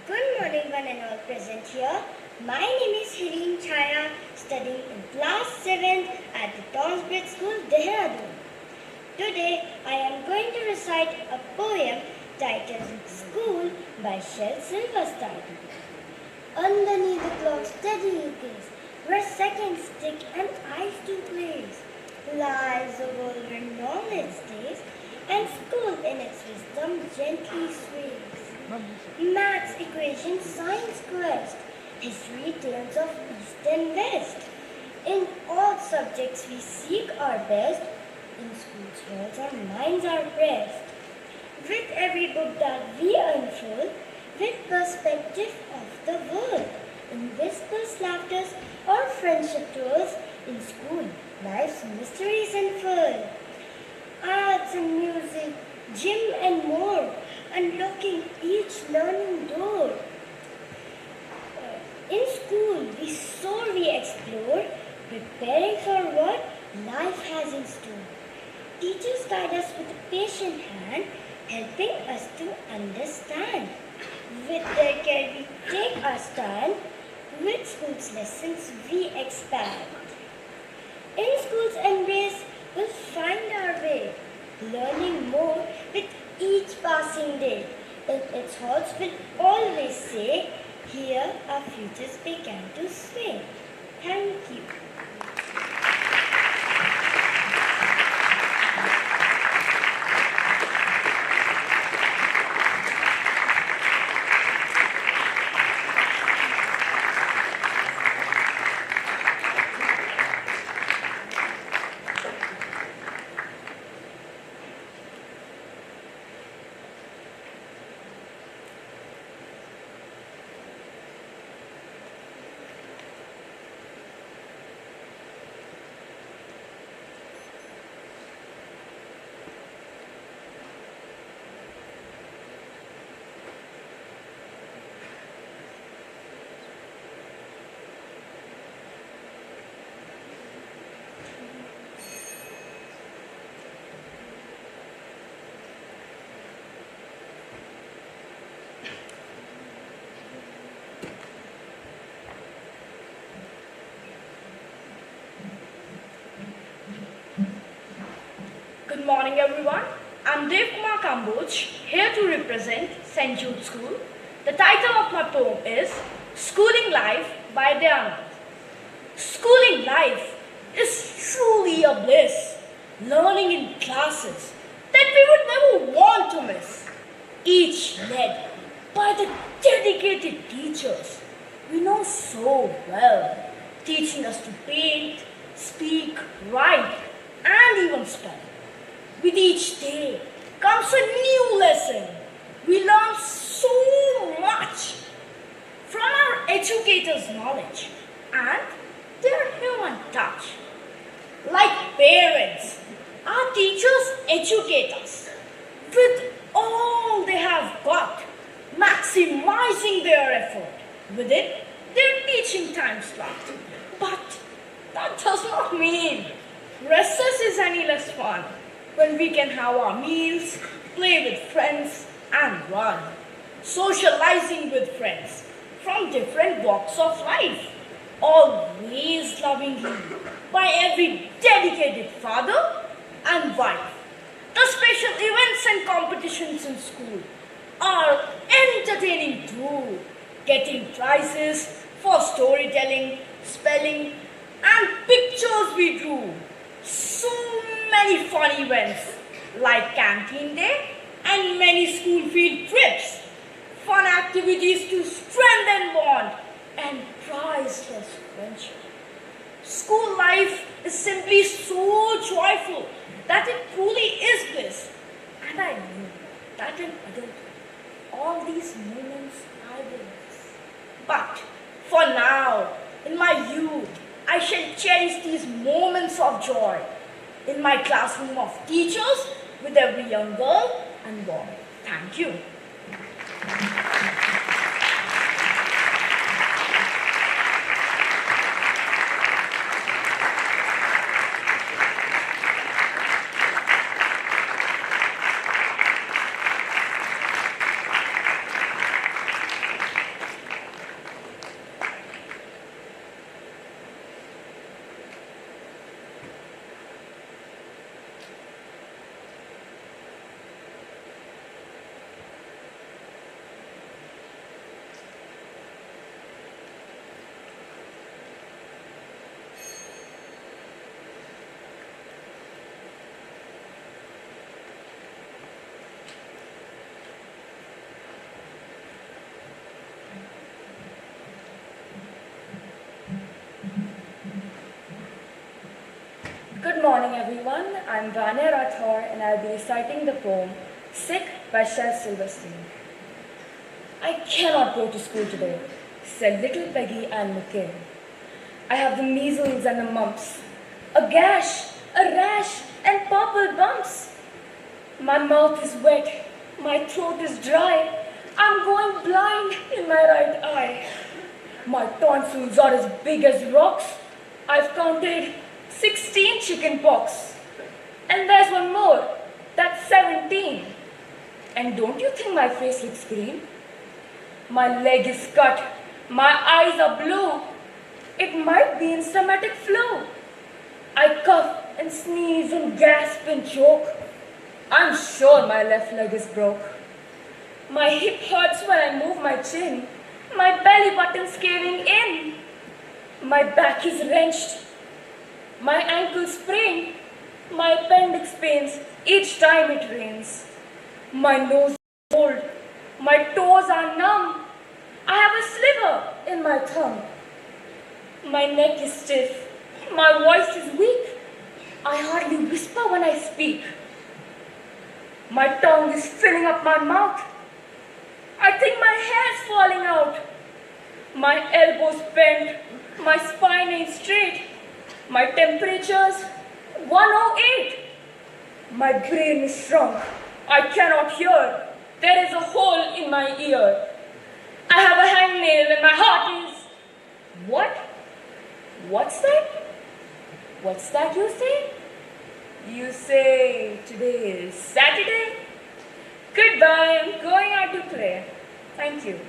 Good morning, one and all present here. My name is Hirin Chaya, studying in class 7 at the Townsbridge School, Dehradun. Today, I am going to recite a poem titled School by Shel Silverstein. Underneath the clock's steady gaze, where seconds tick and eyes do blaze, lies a world where knowledge stays, and school in its wisdom gently sways. Maths, equations, science quest, history tales of east and west. In all subjects we seek our best, in school's halls our minds are pressed. With every book that we unfold, with perspective of the world, in whispers, laughters, or friendship tours, in school life's mysteries unfold. Arts and music, gym and more, unlocking each learning door. In school, we soar, we explore, preparing for what life has in store. Teachers guide us with a patient hand, helping us to understand. With their care, we take our stand. With school's lessons, we expand. In school's embrace, we'll find our way, learning more with each passing day. In its halls will always say, here our futures began to sway. Thank you. Good morning, everyone. I'm Dev Kumar Kamboj, here to represent St. Jude School. The title of my poem is Schooling Life by Diana. Schooling life is truly a bliss, learning in classes that we would never want to miss, each led by the dedicated teachers we know so well, teaching us to paint, speak, write, and even spell. With each day comes a new lesson. We learn so much from our educators' knowledge and their human touch. Like parents, our teachers educate us with all they have got, maximizing their effort within their teaching time slot. But that does not mean recess is any less fun when we can have our meals, play with friends, and run, socializing with friends from different walks of life, always lovingly by every dedicated father and wife. The special events and competitions in school are entertaining too, getting prizes for storytelling, spelling, and pictures we drew. So many fun events like canteen day and many school field trips, fun activities to strengthen bond and priceless friendship. School life is simply so joyful that it truly is bliss. And I knew that in adulthood, all these moments I will miss. But for now, in my youth, I shall cherish these moments of joy in my classroom of teachers with every young girl and boy. Thank you. Good morning everyone, I'm Vanya Rathore and I'll be reciting the poem Sick by Shel Silverstein. I cannot go to school today, said little Peggy Ann McKay. I have the measles and the mumps, a gash, a rash and purple bumps. My mouth is wet, my throat is dry, I'm going blind in my right eye. My tonsils are as big as rocks, I've counted 16 chicken pox. And there's one more, that's 17. And don't you think my face looks green? My leg is cut, my eyes are blue. It might be in stomach flu. I cough and sneeze and gasp and choke. I'm sure my left leg is broke. My hip hurts when I move my chin. My belly button's caving in. My back is wrenched. My ankle sprained, my appendix pains each time it rains. My nose is cold, my toes are numb. I have a sliver in my thumb. My neck is stiff, my voice is weak. I hardly whisper when I speak. My tongue is filling up my mouth. I think my hair is falling out. My elbows bent, my spine ain't straight. My temperature's 108. My brain is shrunk. I cannot hear. There is a hole in my ear. I have a hangnail and my heart is... What? What's that? What's that you say? You say today is Saturday? Goodbye, I'm going out to play. Thank you.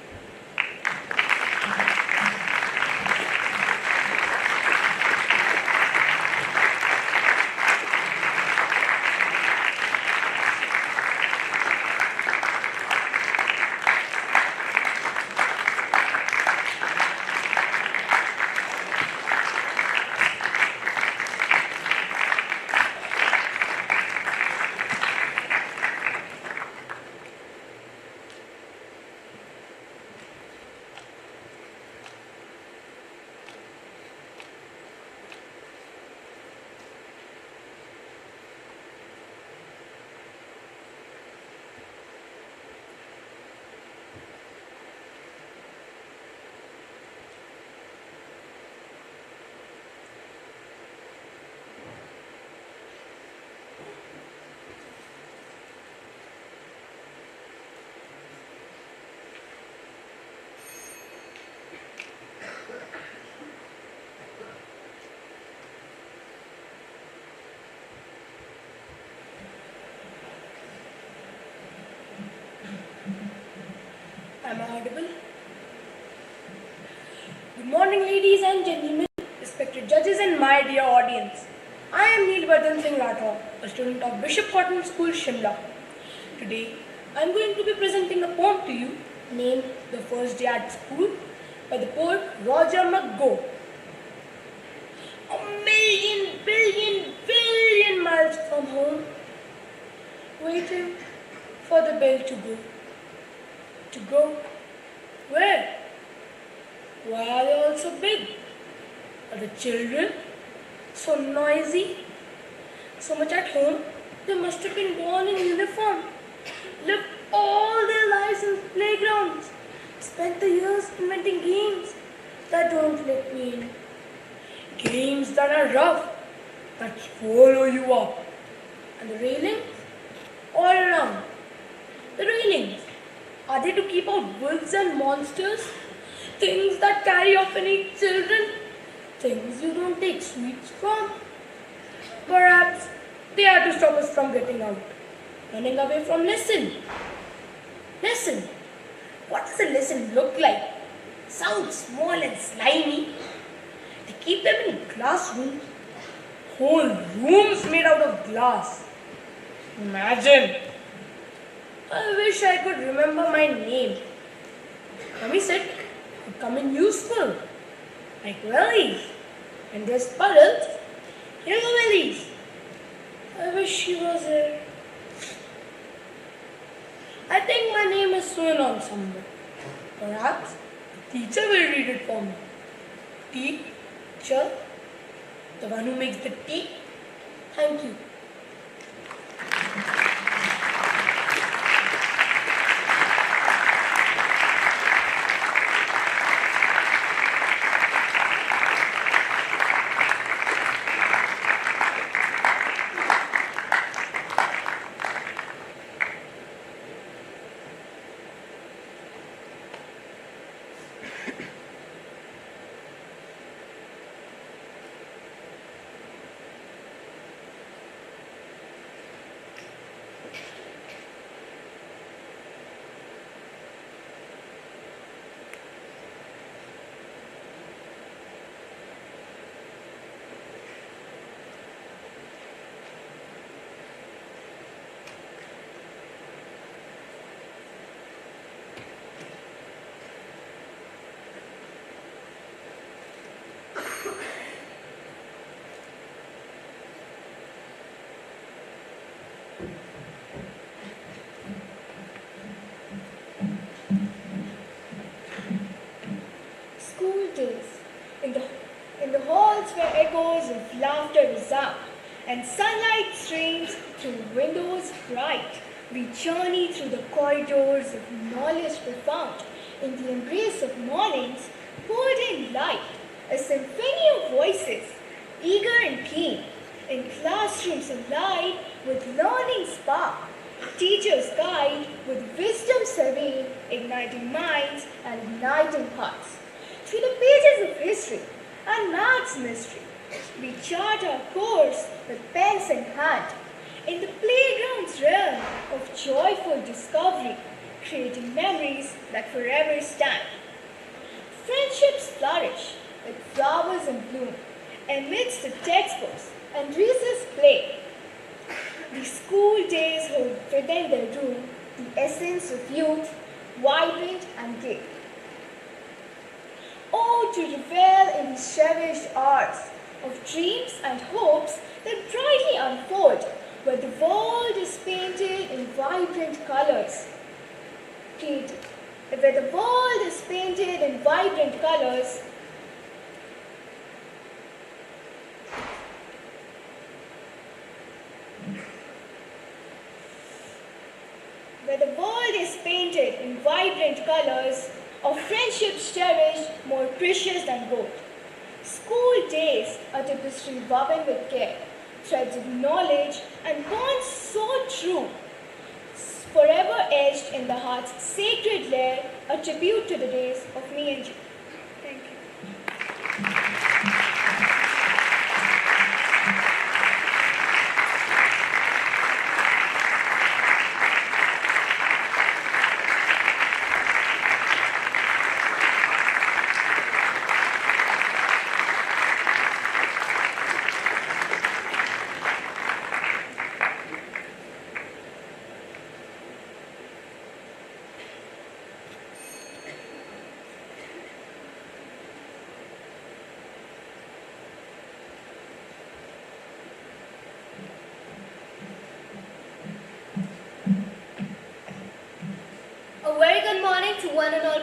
Am I audible? Good morning, ladies and gentlemen, respected judges and my dear audience. I am Neelbardhan Singh Rathore, a student of Bishop Cotton School, Shimla. Today, I am going to be presenting a poem to you named The First Day at School by the poet Roger McGough. A million, billion, billion miles from home, waiting for the bell to go. To go where? Why are they all so big? Are the children so noisy? So much at home, they must have been born in uniform, lived all their lives in playgrounds, spent the years inventing games that don't let me in. Games that are rough, that swallow you up. And the railings? All around. The railings, are they to keep out wolves and monsters? Things that carry off and eat children? Things you don't take sweets from? Perhaps they are to stop us from getting out, running away from lesson. Lesson? What does a lesson look like? Sounds small and slimy. They keep them in classrooms, whole rooms made out of glass. Imagine. I wish I could remember my name. Mummy said it would come in useful, like wellies, and there's puddles, yellow wellies. I wish she was here. I think my name is soon on somewhere. Perhaps the teacher will read it for me. Teacher, the one who makes the tea. Thank you. School days, in the halls where echoes of laughter resound and sunlight streams through windows bright, we journey through the corridors of knowledge profound. In the embrace of mornings, poured in light, a symphony of voices, eager and keen, in classrooms alight with learning spark, teachers guide with wisdom serene, igniting minds and igniting hearts. Through the pages of history and math's mystery, we chart our course with pens in hand, in the playground's realm of joyful discovery, creating memories that forever stand. Friendships flourish with flowers in bloom, amidst the textbooks and recess play. The school days hold within their room the essence of youth, vibrant and gay. Oh, to revel in these cherished hours of dreams and hopes that brightly unfold, where the world is painted in vibrant colors. Where the world is painted in vibrant colors, of friendships cherished, more precious than gold. School days, a tapestry woven with care, threads of knowledge and bonds so true, forever etched in the heart's sacred lair, a tribute to the days of me and you. Thank you.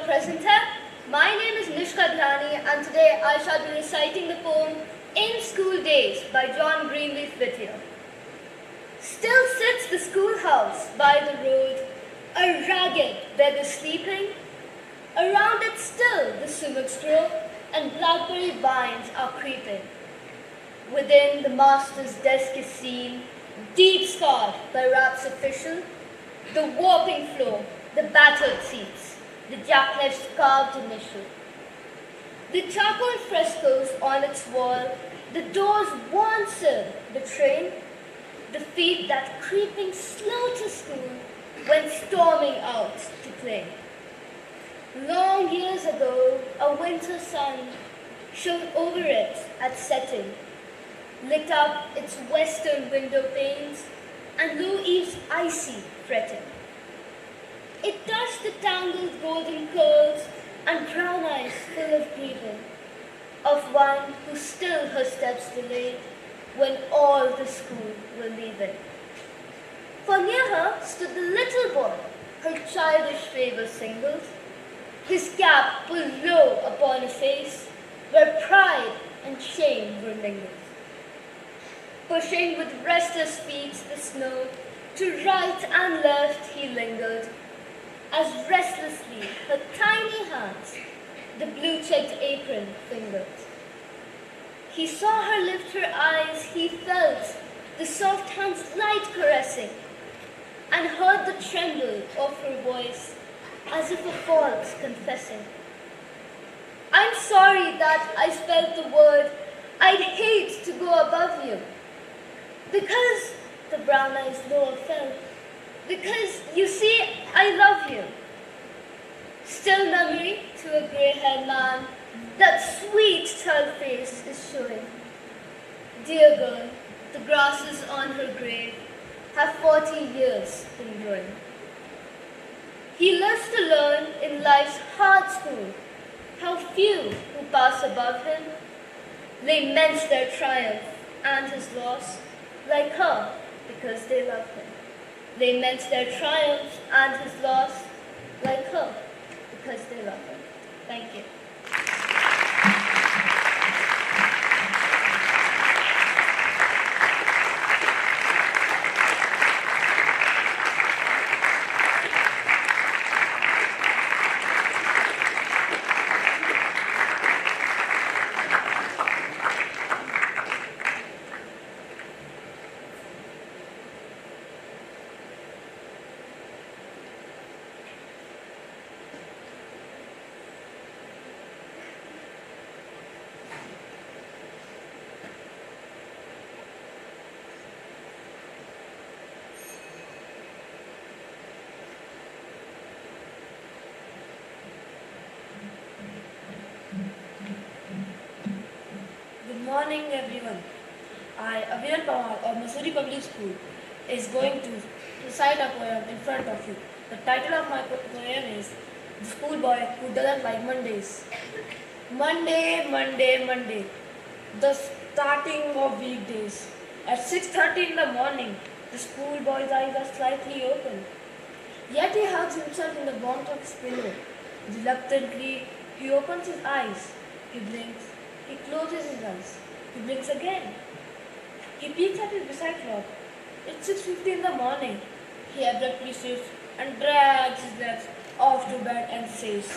present here. My name is Nishka Dhrani and today I shall be reciting the poem In School Days by John Greenleaf Whittier. Still sits the schoolhouse by the road, a ragged beggar sleeping. Around it still the sumachs grow and blackberry vines are creeping. Within the master's desk is seen, deep scarred by raps official, the warping floor, the battered seats, the jackknife's carved initial. The charcoal frescoes on its wall, the door's worn sill betraying the feet that creeping slow to school went storming out to play. Long years ago, a winter sun shone over it at setting, lit up its western window panes and low eaves icy fretting. It touched the tangled golden curls and brown eyes full of grieving, of one who still her steps delayed when all the school were leaving. For near her stood the little boy, her childish favor singled, his cap pulled low upon a face where pride and shame were mingled. Pushing with restless feet the snow, to right and left he lingered, as restlessly her tiny hands the blue-checked apron fingered. He saw her lift her eyes, he felt the soft hands light caressing, and heard the tremble of her voice as if a fault confessing. I'm sorry that I spelled the word I'd hate to go above you, because the brown eyes lower fell, because you see I love you. Still memory to a grey-haired man that sweet child face is showing. Dear girl, the grasses on her grave have 40 years been growing. He lives to learn in life's hard school how few who pass above him lament their triumph and his loss like her because they love him. Lament their triumph and his loss like her because they love him. Thank you. Good morning, everyone. I, Aviran Pawar of Missouri Public School, is going to recite a poem in front of you. The title of my poem is The Schoolboy Who Doesn't Like Mondays. Monday, Monday, Monday, the starting of weekdays. At 6:30 in the morning, the schoolboy's eyes are slightly open. Yet he hugs himself in the warmth of his pillow. Reluctantly, he opens his eyes. He blinks. He closes his eyes. He blinks again. He peeks at his beside clock. It's 6:50 in the morning. He abruptly sits and drags his legs off to bed and says,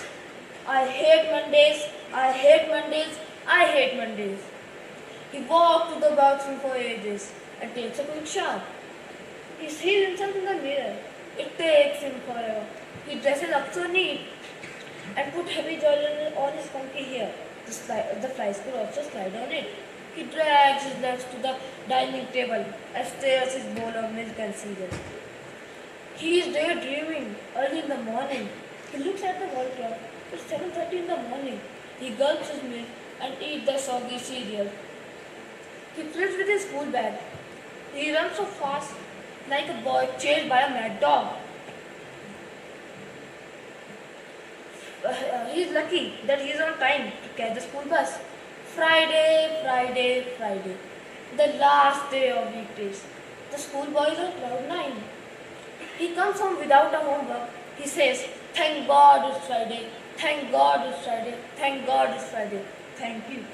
I hate Mondays, I hate Mondays, I hate Mondays. He walks to the bathroom for ages and takes a quick shower. He sees himself in the mirror. It takes him forever. He dresses up so neat and put heavy jewelry on his funky hair. The flies could also slide on it. He drags his legs to the dining table and stirs his bowl of milk and cereal. He is daydreaming early in the morning. He looks at the wall clock. It's 7:30 in the morning. He gulps his milk and eats the soggy cereal. He flips with his school bag. He runs so fast like a boy chased by a mad dog. He is lucky that he is on time to catch the school bus. Friday, Friday, Friday. The last day of weekdays. The schoolboy is on cloud 9. He comes home without a homework. He says, Thank God it's Friday. Thank God it's Friday. Thank God it's Friday. Thank you.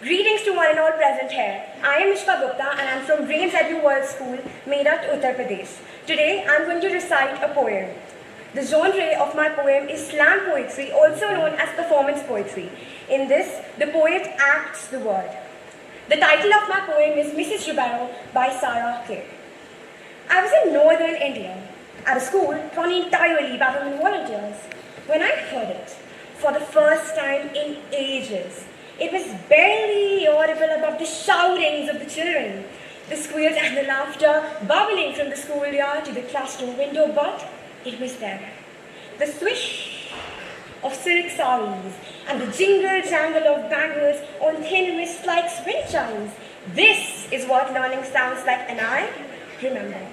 Greetings to one and all present here. I am Mishka Gupta and I am from Rains Edu World School, Meerut, Uttar Pradesh. Today I am going to recite a poem. The genre of my poem is slam poetry, also known as performance poetry. In this, the poet acts the word. The title of my poem is Mrs. Ribeiro by Sarah K. I was in northern India, at a school run entirely by women volunteers. When I heard it, for the first time in ages, it was barely audible above the shoutings of the children, the squeals and the laughter bubbling from the schoolyard to the classroom window, but it was there. The swish of silk saris and the jingle-jangle of bangles on thin wrists like wind chimes. This is what learning sounds like, and I remember.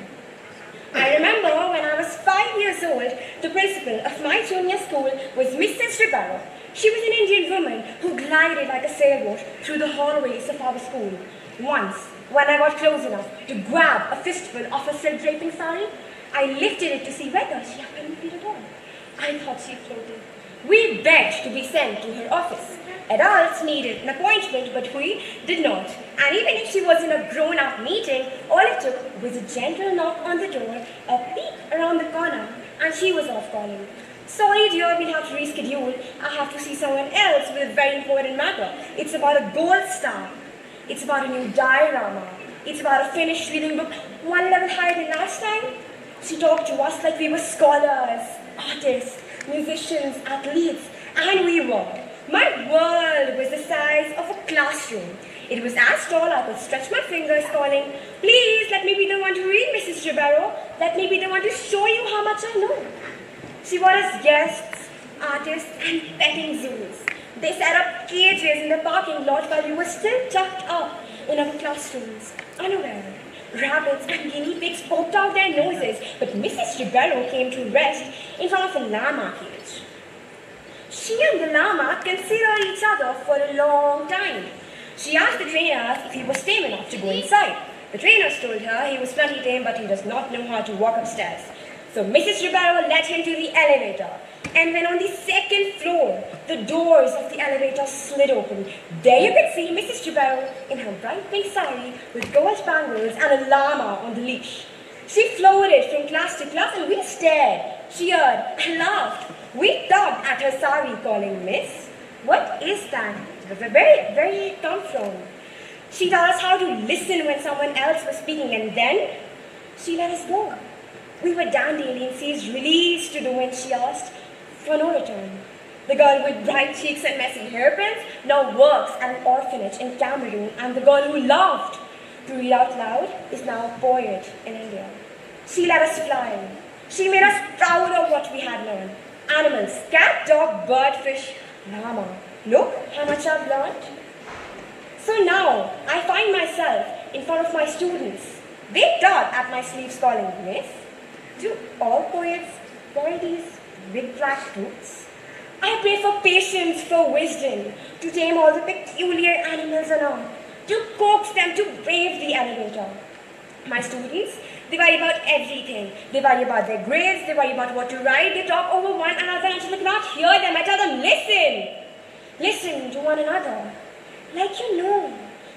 I remember when I was 5 years old, the principal of my junior school was Mrs. Ribeiro. She was an Indian woman who glided like a sailboat through the hallways of our school. Once, when I got close enough to grab a fistful of her silk draping sari, I lifted it to see whether she had any feet at all. I thought she floated. We begged to be sent to her office. Adults needed an appointment, but we did not. And even if she was in a grown-up meeting, all it took was a gentle knock on the door, a peek around the corner, and she was off calling. Sorry dear, we'll have to reschedule. I have to see someone else with a very important matter. It's about a gold star. It's about a new diorama. It's about a finished reading book, one level higher than last time. She talked to us like we were scholars, artists, musicians, athletes, and we were. My world was the size of a classroom. It was as tall I could stretch my fingers calling, please let me be the one to read, Mrs. Ribeiro. Let me be the one to show you how much I know. She brought us guests, artists, and petting zoos. They set up cages in the parking lot while we were still tucked up in our classrooms, unaware. Rabbits and guinea pigs poked out their noses, but Mrs. Ribeiro came to rest in front of a llama cage. She and the llama considered each other for a long time. She asked the trainers if he was tame enough to go inside. The trainers told her he was plenty tame, but he does not know how to walk upstairs. So Mrs. Ribeiro led him to the elevator. And when on the second floor, the doors of the elevator slid open, there you could see Mrs. Ribeiro in her bright pink sari with gold bangles and a llama on the leash. She floated from class to class and we stared, cheered, and laughed. We tugged at her sari calling, Miss, what is that? Where did it come from? She taught us how to listen when someone else was speaking, and then she let us go. We were dandelions released to the wind, she asked, for no return. The girl with bright cheeks and messy hairpins now works at an orphanage in Cameroon, and the girl who laughed to read out loud is now a poet in India. She let us fly. She made us proud of what we had learned. Animals, cat, dog, bird, fish, llama. Look how much I've learned. So now I find myself in front of my students. They tug at my sleeves calling, Miss, do all poets wear these big black boots? I pray for patience, for wisdom, to tame all the peculiar animals on earth, to coax them to brave the elevator. My students, they worry about everything. They worry about their grades, they worry about what to write, they talk over one another until I cannot hear them. I tell them, listen! Listen to one another. Like you know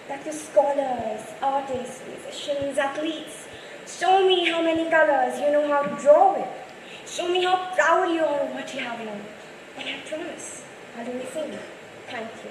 that the scholars, artists, musicians, athletes, show me how many colors you know how to draw with. Show me how proud you are of what you have learned. And I promise, I'll do the same. Thank you.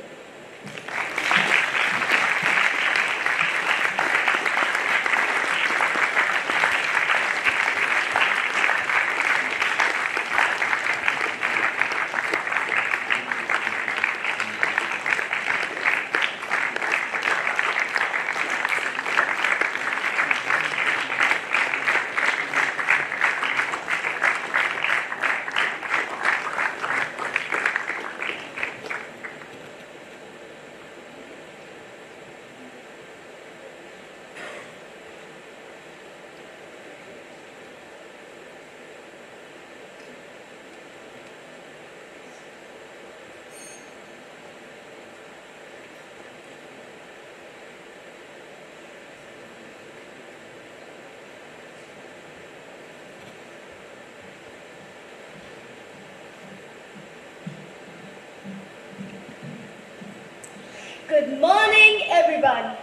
Good morning, everyone.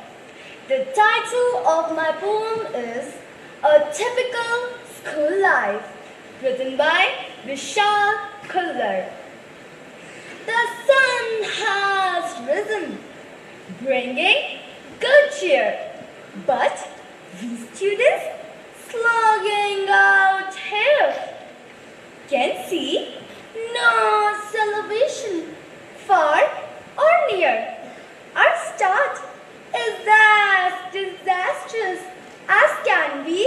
The title of my poem is A Typical School Life, written by Vishal Kullar. The sun has risen, bringing good cheer, but we students slogging out here can see no celebration far or near. Our start is as disastrous as can be.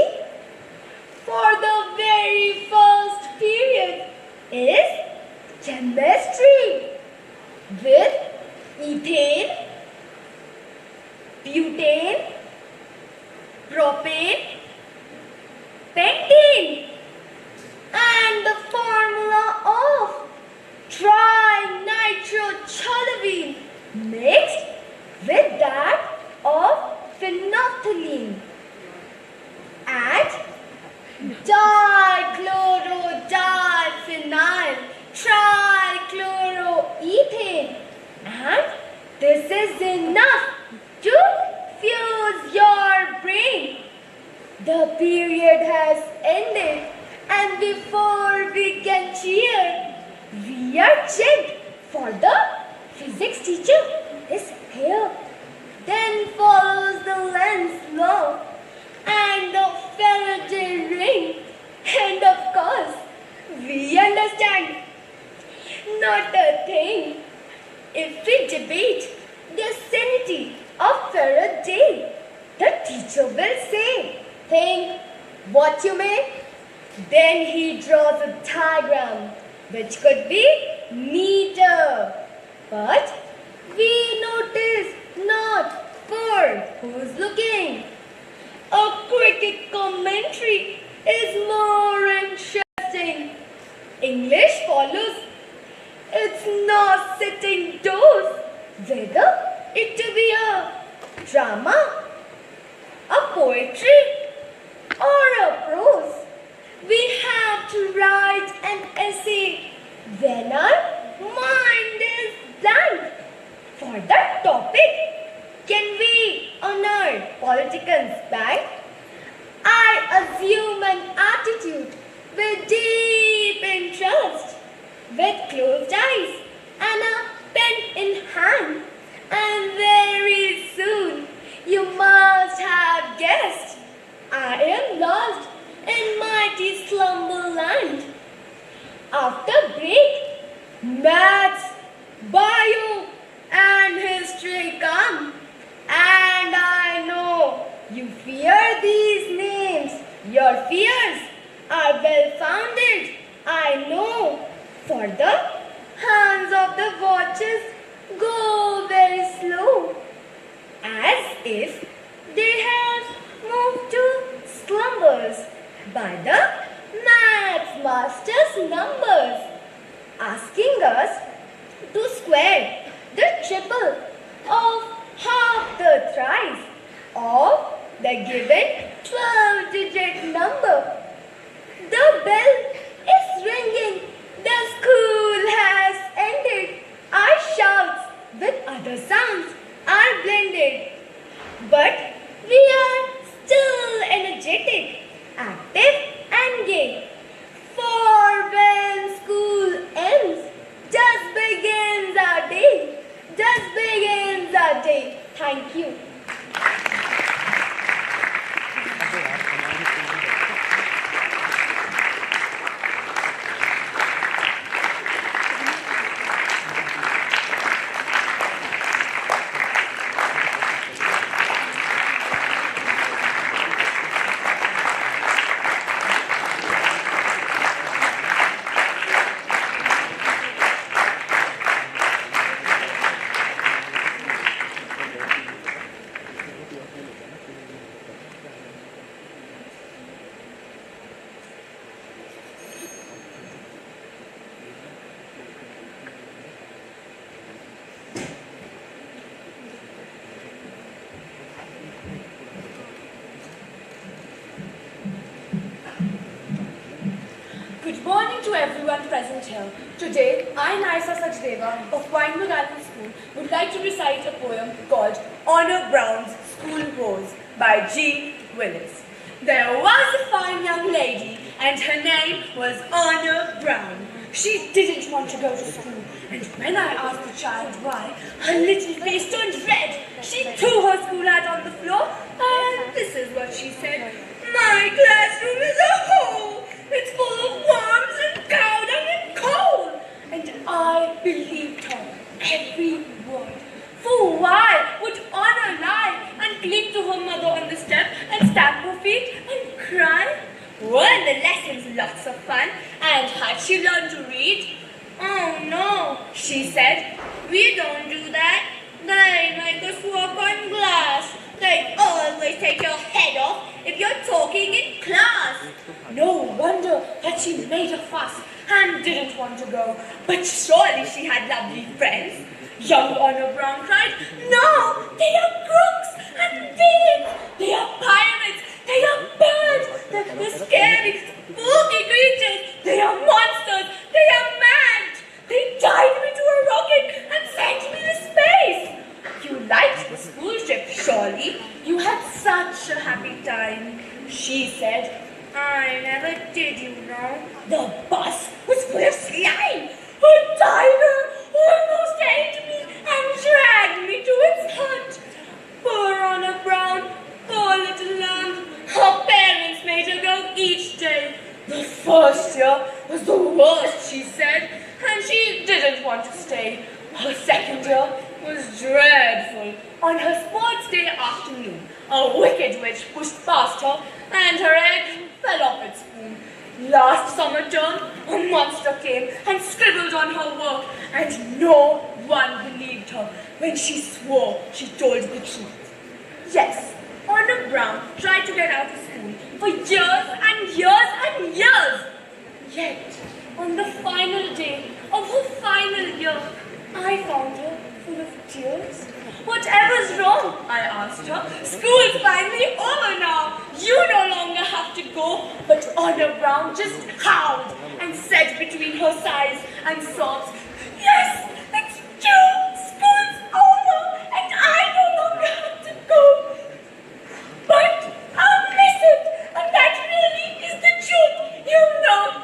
For the very first period is chemistry with ethane, butane, propane, pentane, and the formula of trinitrotoluene mixed with that of phenolphthalein and dichlorodigphenyl trichloroethane, and this is enough to fuse your brain. The period has ended, and before we can cheer, we are checked for the physics teacher is here. Then follows the Lenz law and the Faraday ring, and of course, we understand not a thing. If we debate the sanity of Faraday, the teacher will say, think what you may. Then he draws a diagram which could be neater. But we notice not for who's looking. A cricket commentary is more interesting. English follows. It's not sitting doors. Whether it to be a drama, a poetry, or a prose, we have to write an essay when our mind is blank. For that topic, can we honor politicians bank? I assume an attitude with deep interest, with closed eyes and a pen in hand, and very soon you must have guessed I am lost in mighty slumberland. After break, maths, bio, and history come, and I know you fear these names. Your fears are well founded, I know, for the hands of the watches go very slow, as if they have moved to slumbers by the maths master's numbers, asking us to square the triple of half the thrice of the given 12-digit number. The bell is ringing, the school has ended. Our shouts with other sounds are blended, but we are still energetic, active and gay. For when school ends, just begins our day. Just begins our day. Thank you. Good morning to everyone present here. Today, I, Naisa Sachdeva of Wynberg-Allen School, would like to recite a poem called Honor Brown's School Rose by G. Willis. There was a fine young lady, and her name was Honor Brown. She didn't want to go to school, and when I asked the child why, her little face turned red. She threw her school hat on the floor, and this is what she said. My classroom is a hole. It's full of worms and cow dung and coal. And I believed her, every word. For why would Honor lie and cling to her mother on the step and stamp her feet and cry? Weren't the lessons lots of fun? And had she learned to read? Oh no, she said, we don't do that. They make us work on glass. They always take your head off if you're talking in class. No wonder that she made a fuss and didn't want to go. But surely she had lovely friends. Young Honor Brown cried, no, they are crooks and villains. They are pirates. They are birds. They're scary, spooky creatures. They are monsters. They are mad. They tied me to a rocket and sent me to space. You liked the school trip, surely. You had such a happy time. She said, I never did, you know. The bus was full of slime. A tiger almost ate me and dragged me to its hut. Poor Honor Brown, poor little lamb. Her parents made her go each day. The first year was the worst, she said, and she didn't want to stay. Her second year was dreadful. On her sports day afternoon, a wicked witch pushed past her, and her egg fell off its spoon. Last summer term, a monster came and scribbled on her work, and no one believed her when she swore she told the truth. Yes, Honor Brown tried to get out of school for years and years and years. Yet, on the final day of her final year, I found her full of tears. Whatever's wrong? I asked her. School's finally over now. You no longer have to go. But Honor Brown just howled and said between her sighs and sobs, yes, it's true. School's over and I no longer have to go. But I'll miss it. And that really is the truth, you know.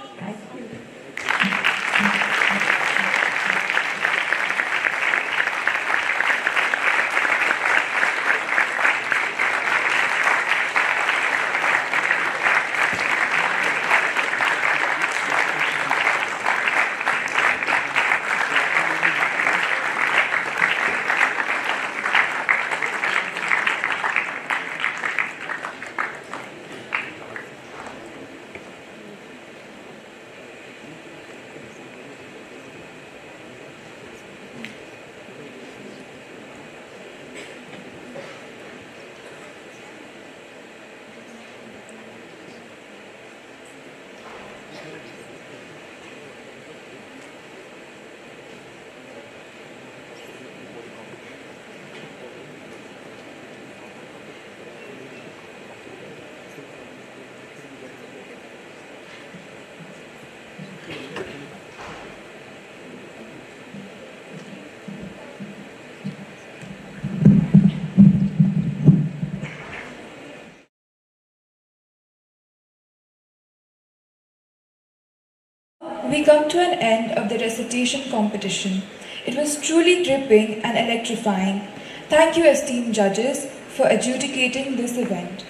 We come to an end of the recitation competition. It was truly gripping and electrifying. Thank you, esteemed judges, for adjudicating this event.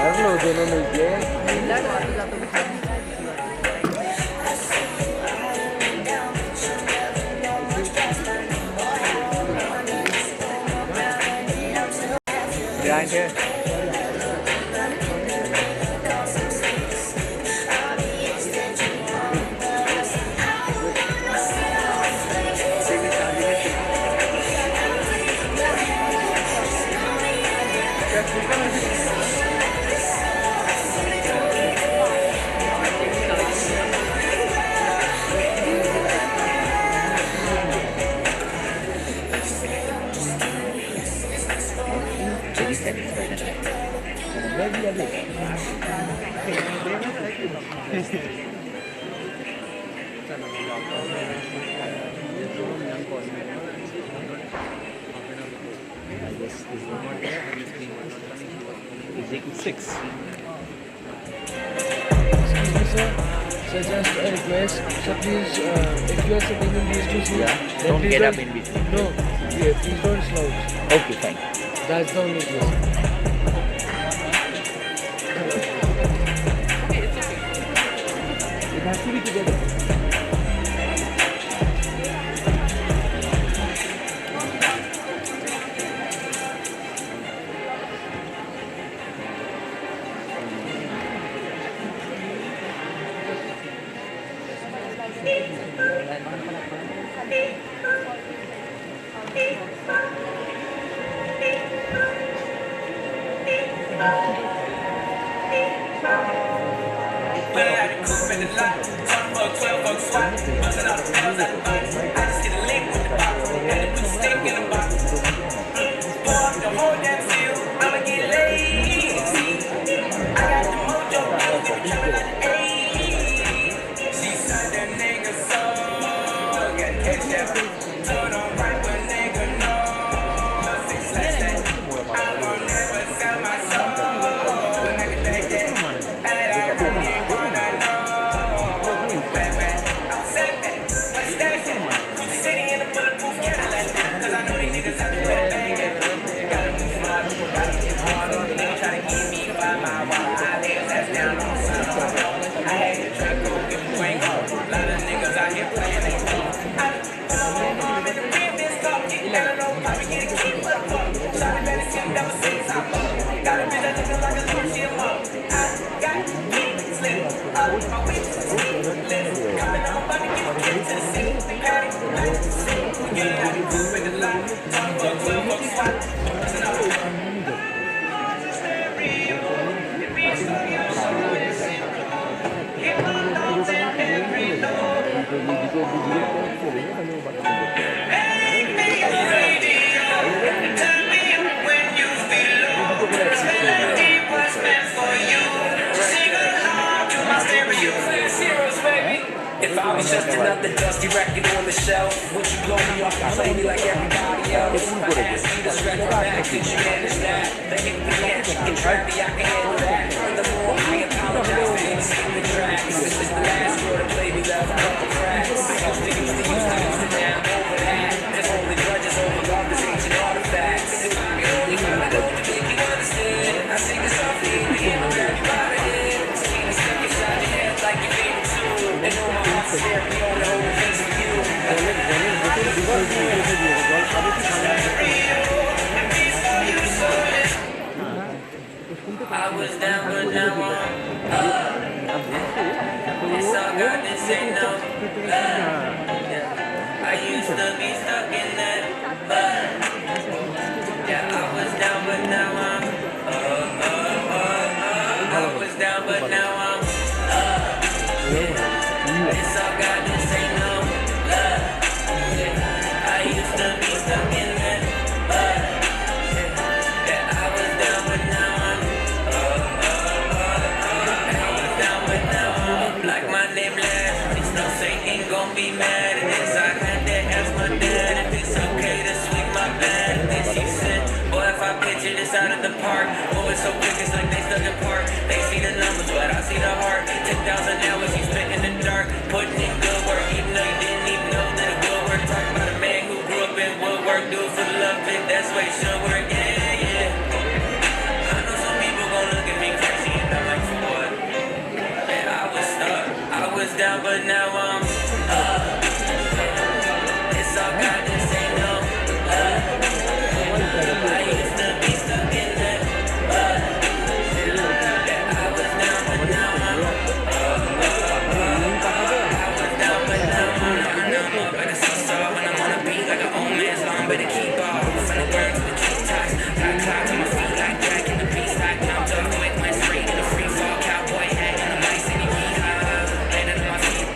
कर लो दोनों मिलके Six. So just a request, so please, if you are sitting in these two seats, then Don't please get up in between. No, yeah, please don't slouch. Okay, fine. That's the only request. It has to be together. What's meant for you? Just another dusty record on the shelf. Would you blow me off and play me like everybody else? If I ask you to stretch my back, could you manage that? The hit me and you can trap me, I can handle that. Furthermore, I apologize for any skipping tracks. This is the last word to play me left a couple cracks. I used to, now I'm over that. There's only grudges over love, this ancient artifacts. If I could only find a note to make you understand, I sing it softly in the ear of everybody. Sing it stuck inside your head like your favorite tune. And know my heart's there, we only hold the things for you. I was down, but now I'm up. It's all God, this ain't no I used to be stuck in that bud. Yeah, I was down, but now I'm I was down, but now I'm up. It's all God, this ain't no love. I used to be stuck in that bud. Yeah, I was down, but now I'm I was down, but now I'm like my name last. It's no Satan gon' be mad at this. I had to ask my dad if it's okay to swing my bat. This he said, boy, if I picture this out of the park, moving so quick it's like they stuck in park. They see the numbers, but I see the heart. 10,000 hours you spent in the dark, putting in good work, even though you didn't even know that it would work. Talking about a man who grew up in woodwork, do it for the love of it. That's why it should work. Yeah, yeah. I know some people gon' look at me crazy, and I'm like, for what? Man, I was stuck, I was down, but now I'm up. It's all God, this ain't no love. I used to be stuck in that bud. Yeah, I was down, but now I'm I was down, but now I'm up like a seesaw. When I'm on a beat like an old man's lawn, better keep off. From the birds to the treetops, clock to my feet like Jack in the beast, like I'm done quick, went straight in the free fall, cowboy hat in the mic, city yeehaw, landed on my feet.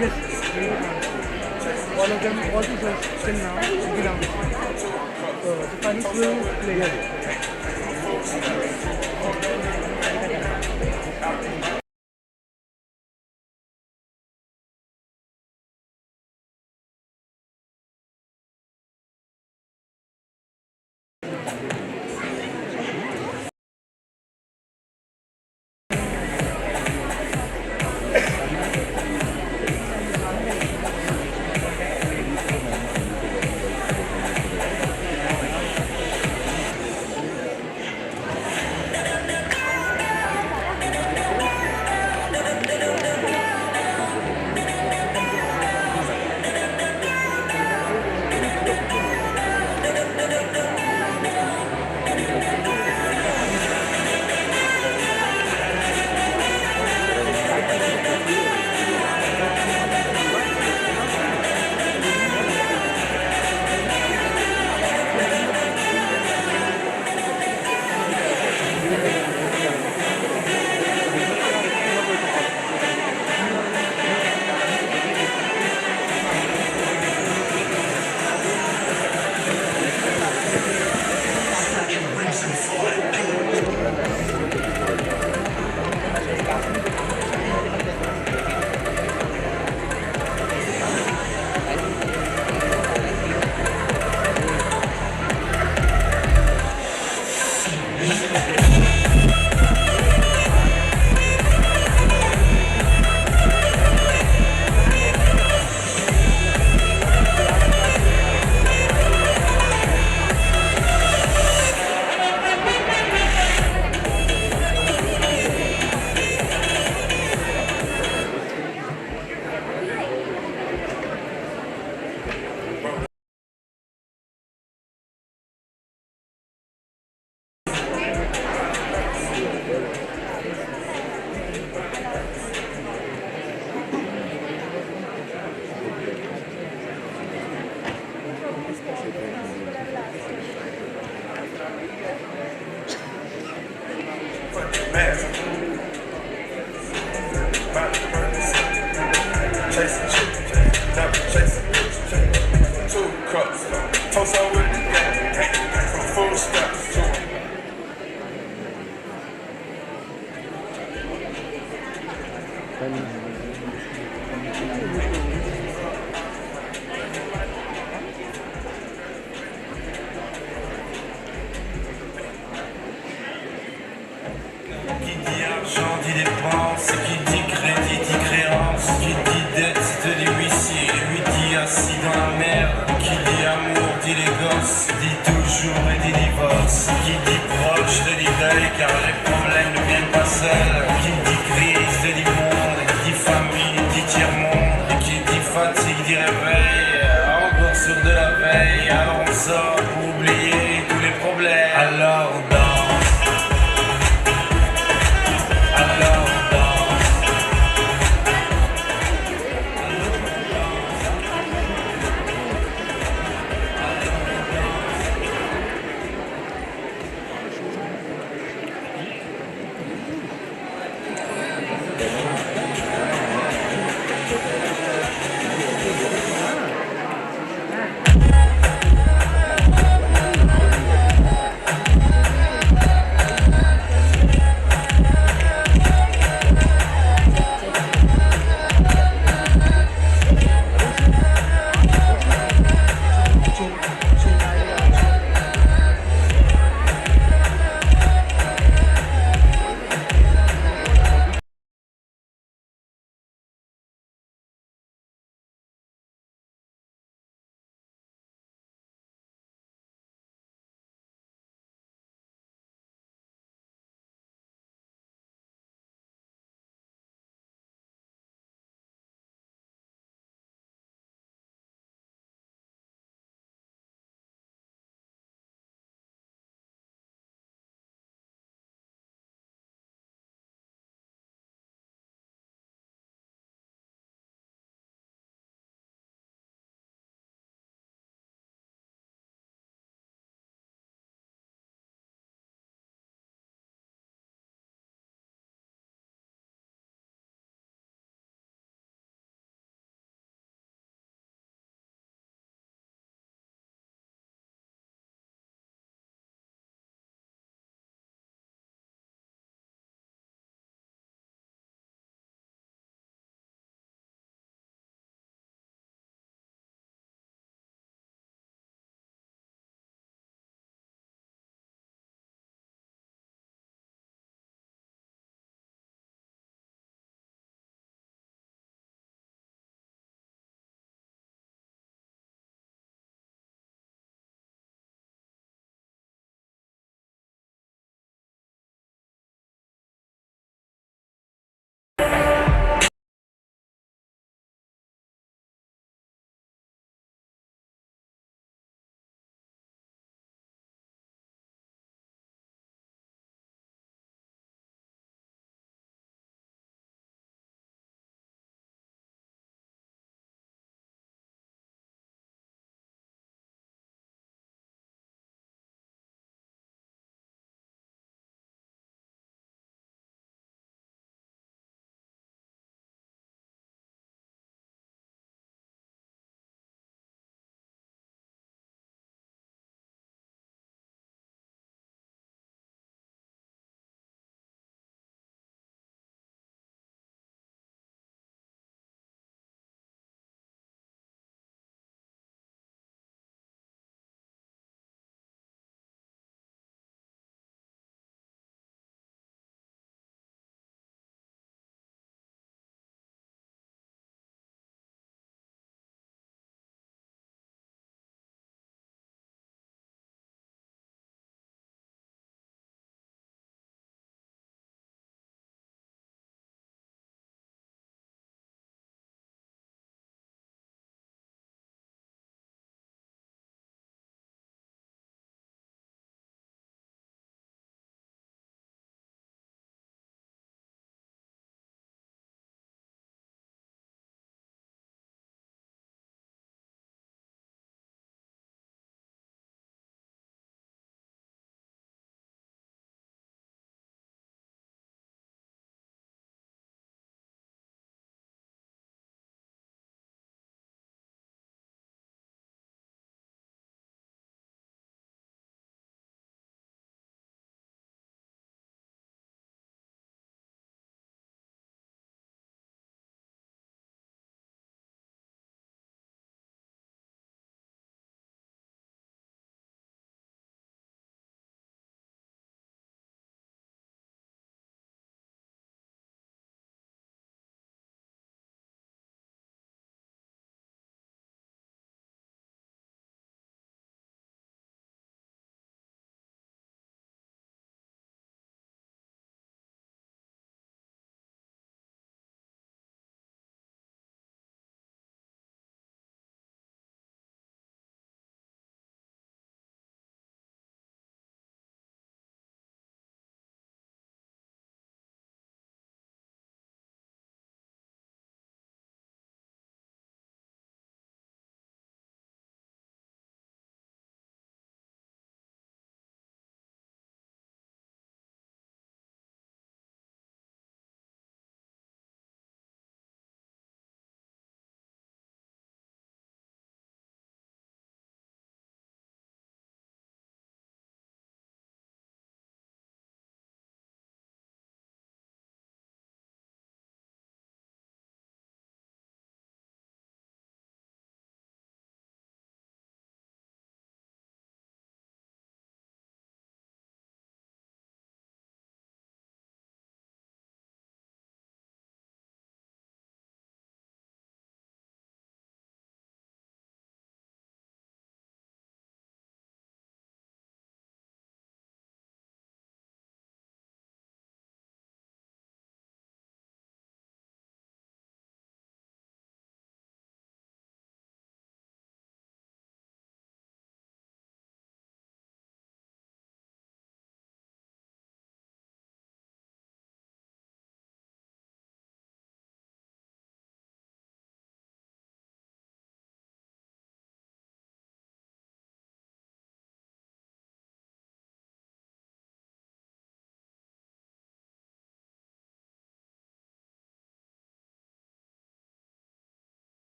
Yes, all of them, all teachers till now belong. The Spanish will play. Dit dépense, qui dit crédit dit créance, qui dit dette te dit huissier, lui dit assis dans la merde, qui dit amour dit les gosses, dit toujours et dit divorce, qui dit proche te dit deuil car les problèmes ne viennent pas seuls, qui dit crise te dit monde, qui dit famille dit tiers-monde, et qui dit fatigue dit réveil, encore sur de la veille, alors on sort pour oublier tous les problèmes, alors on danse.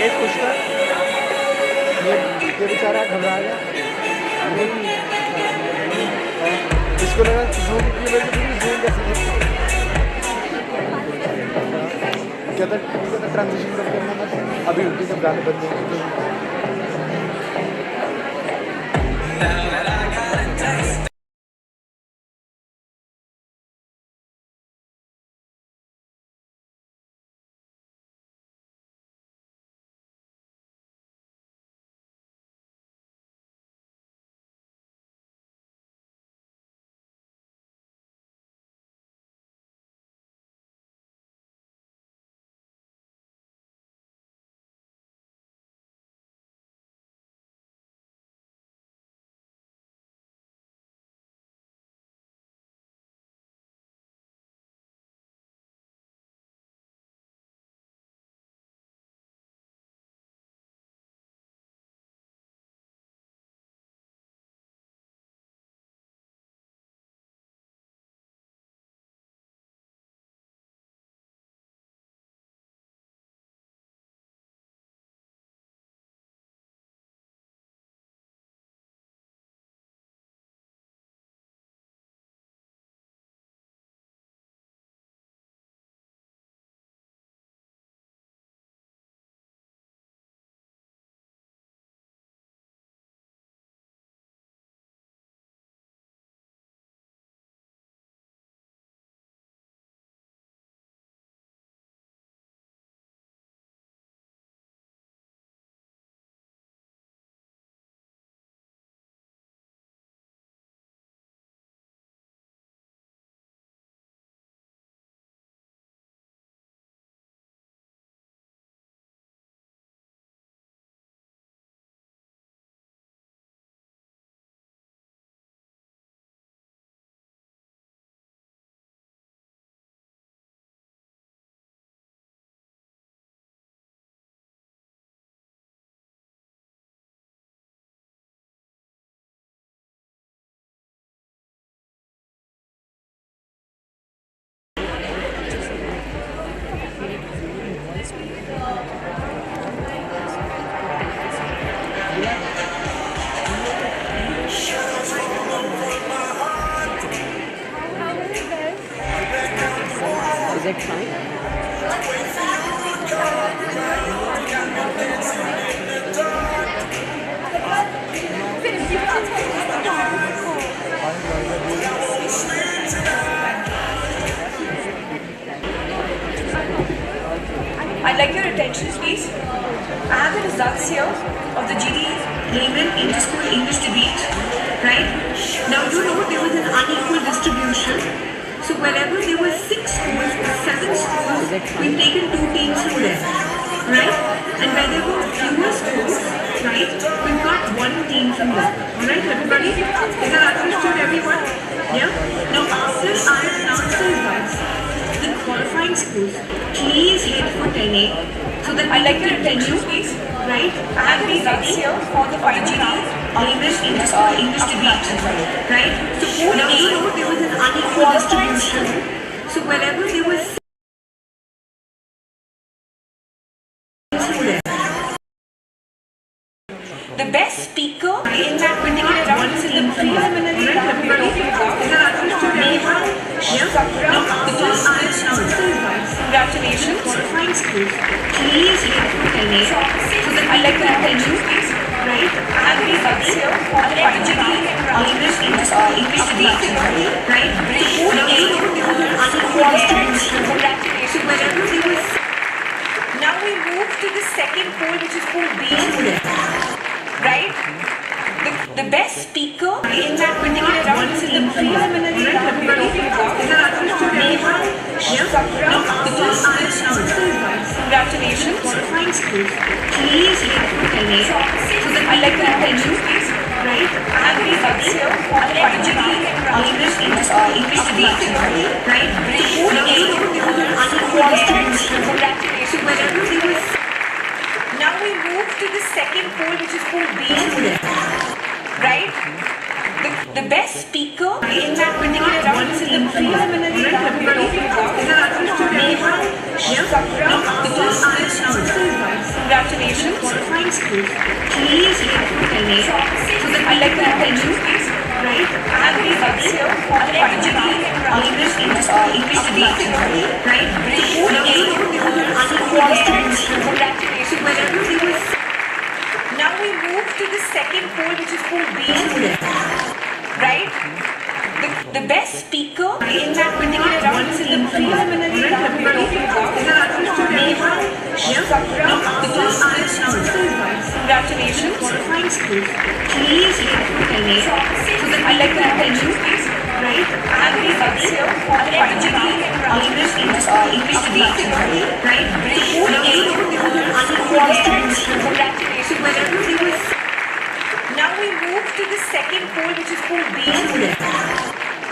तेज कुछ था ये बेचारा घबरा गया इसको लगा zoom की वजह से जूम कैसे कहता ट्रांजिशन कब करना बस अभी उनकी सब गाने बंद होंगे Is it fine? I'd like your attention, please. I have the results here of the GD Layman Inter-School English debate, right? Now, you know there was an unequal distribution. So wherever there were 6 schools, 7 schools, we've taken 2 teams from there, right? And where there were fewer schools, right, we've got 1 team from there. Alright, everybody? Is that understood, everyone? Yeah? Now, after I announce the results, the qualifying schools, please head for 10A so that I'd like your attention, please. Right? I have the results here for the final round. Layman Inter-School English debate. Right? So now you know there was an unequal distribution. So wherever there was the best speaker in that particular round is in the preliminary round. Is that understood, everyone? Yeah? Now, after I announce the results, congratulations. Qualifying schools, please head for 10A so that I'd like your attention, please. Right? I have the results here for the final round. Layman Inter-School English debate. Right? So now you know there was an unequal distribution. So wherever there was... Now we move to the second poll, which is poll B. Right? The best speaker in that particular round is in the preliminary round. Is that understood, everyone? Yeah? Now, after I announce the results, congratulations. Qualifying schools, please head for 10A so that I'd like your attention, please. Right? I have the results here for the final round. Layman Inter-School English debate. Right? So now you know there was an unequal distribution. Congratulations. So wherever there was... Now we move to the second poll, which is poll B. Right? The best speaker in that particular round is in the preliminary round. Is that understood, everyone? Yeah? Now, after I announce the results, congratulations. schools, please donate so that I like the attention, right? And we bubble here on the English teaching, right? Congratulations, wherever they were. Now we move to the second poll, which is called Being, right? The best speaker in that particular round is in the preliminary round we're talking about. The first congratulations. Qualifying schools, please donate so that I like the attention, right? And we bubble here on the English teaching, right? Congratulations, wherever they were. Now we move to the second poll, which is called Being,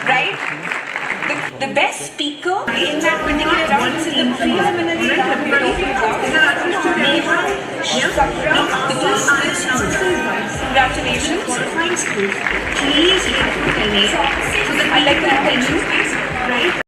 right? The best speaker in that particular round is in the preliminary round we're talking about. The first congratulations. Qualifying schools, please donate so that I like the attention, right?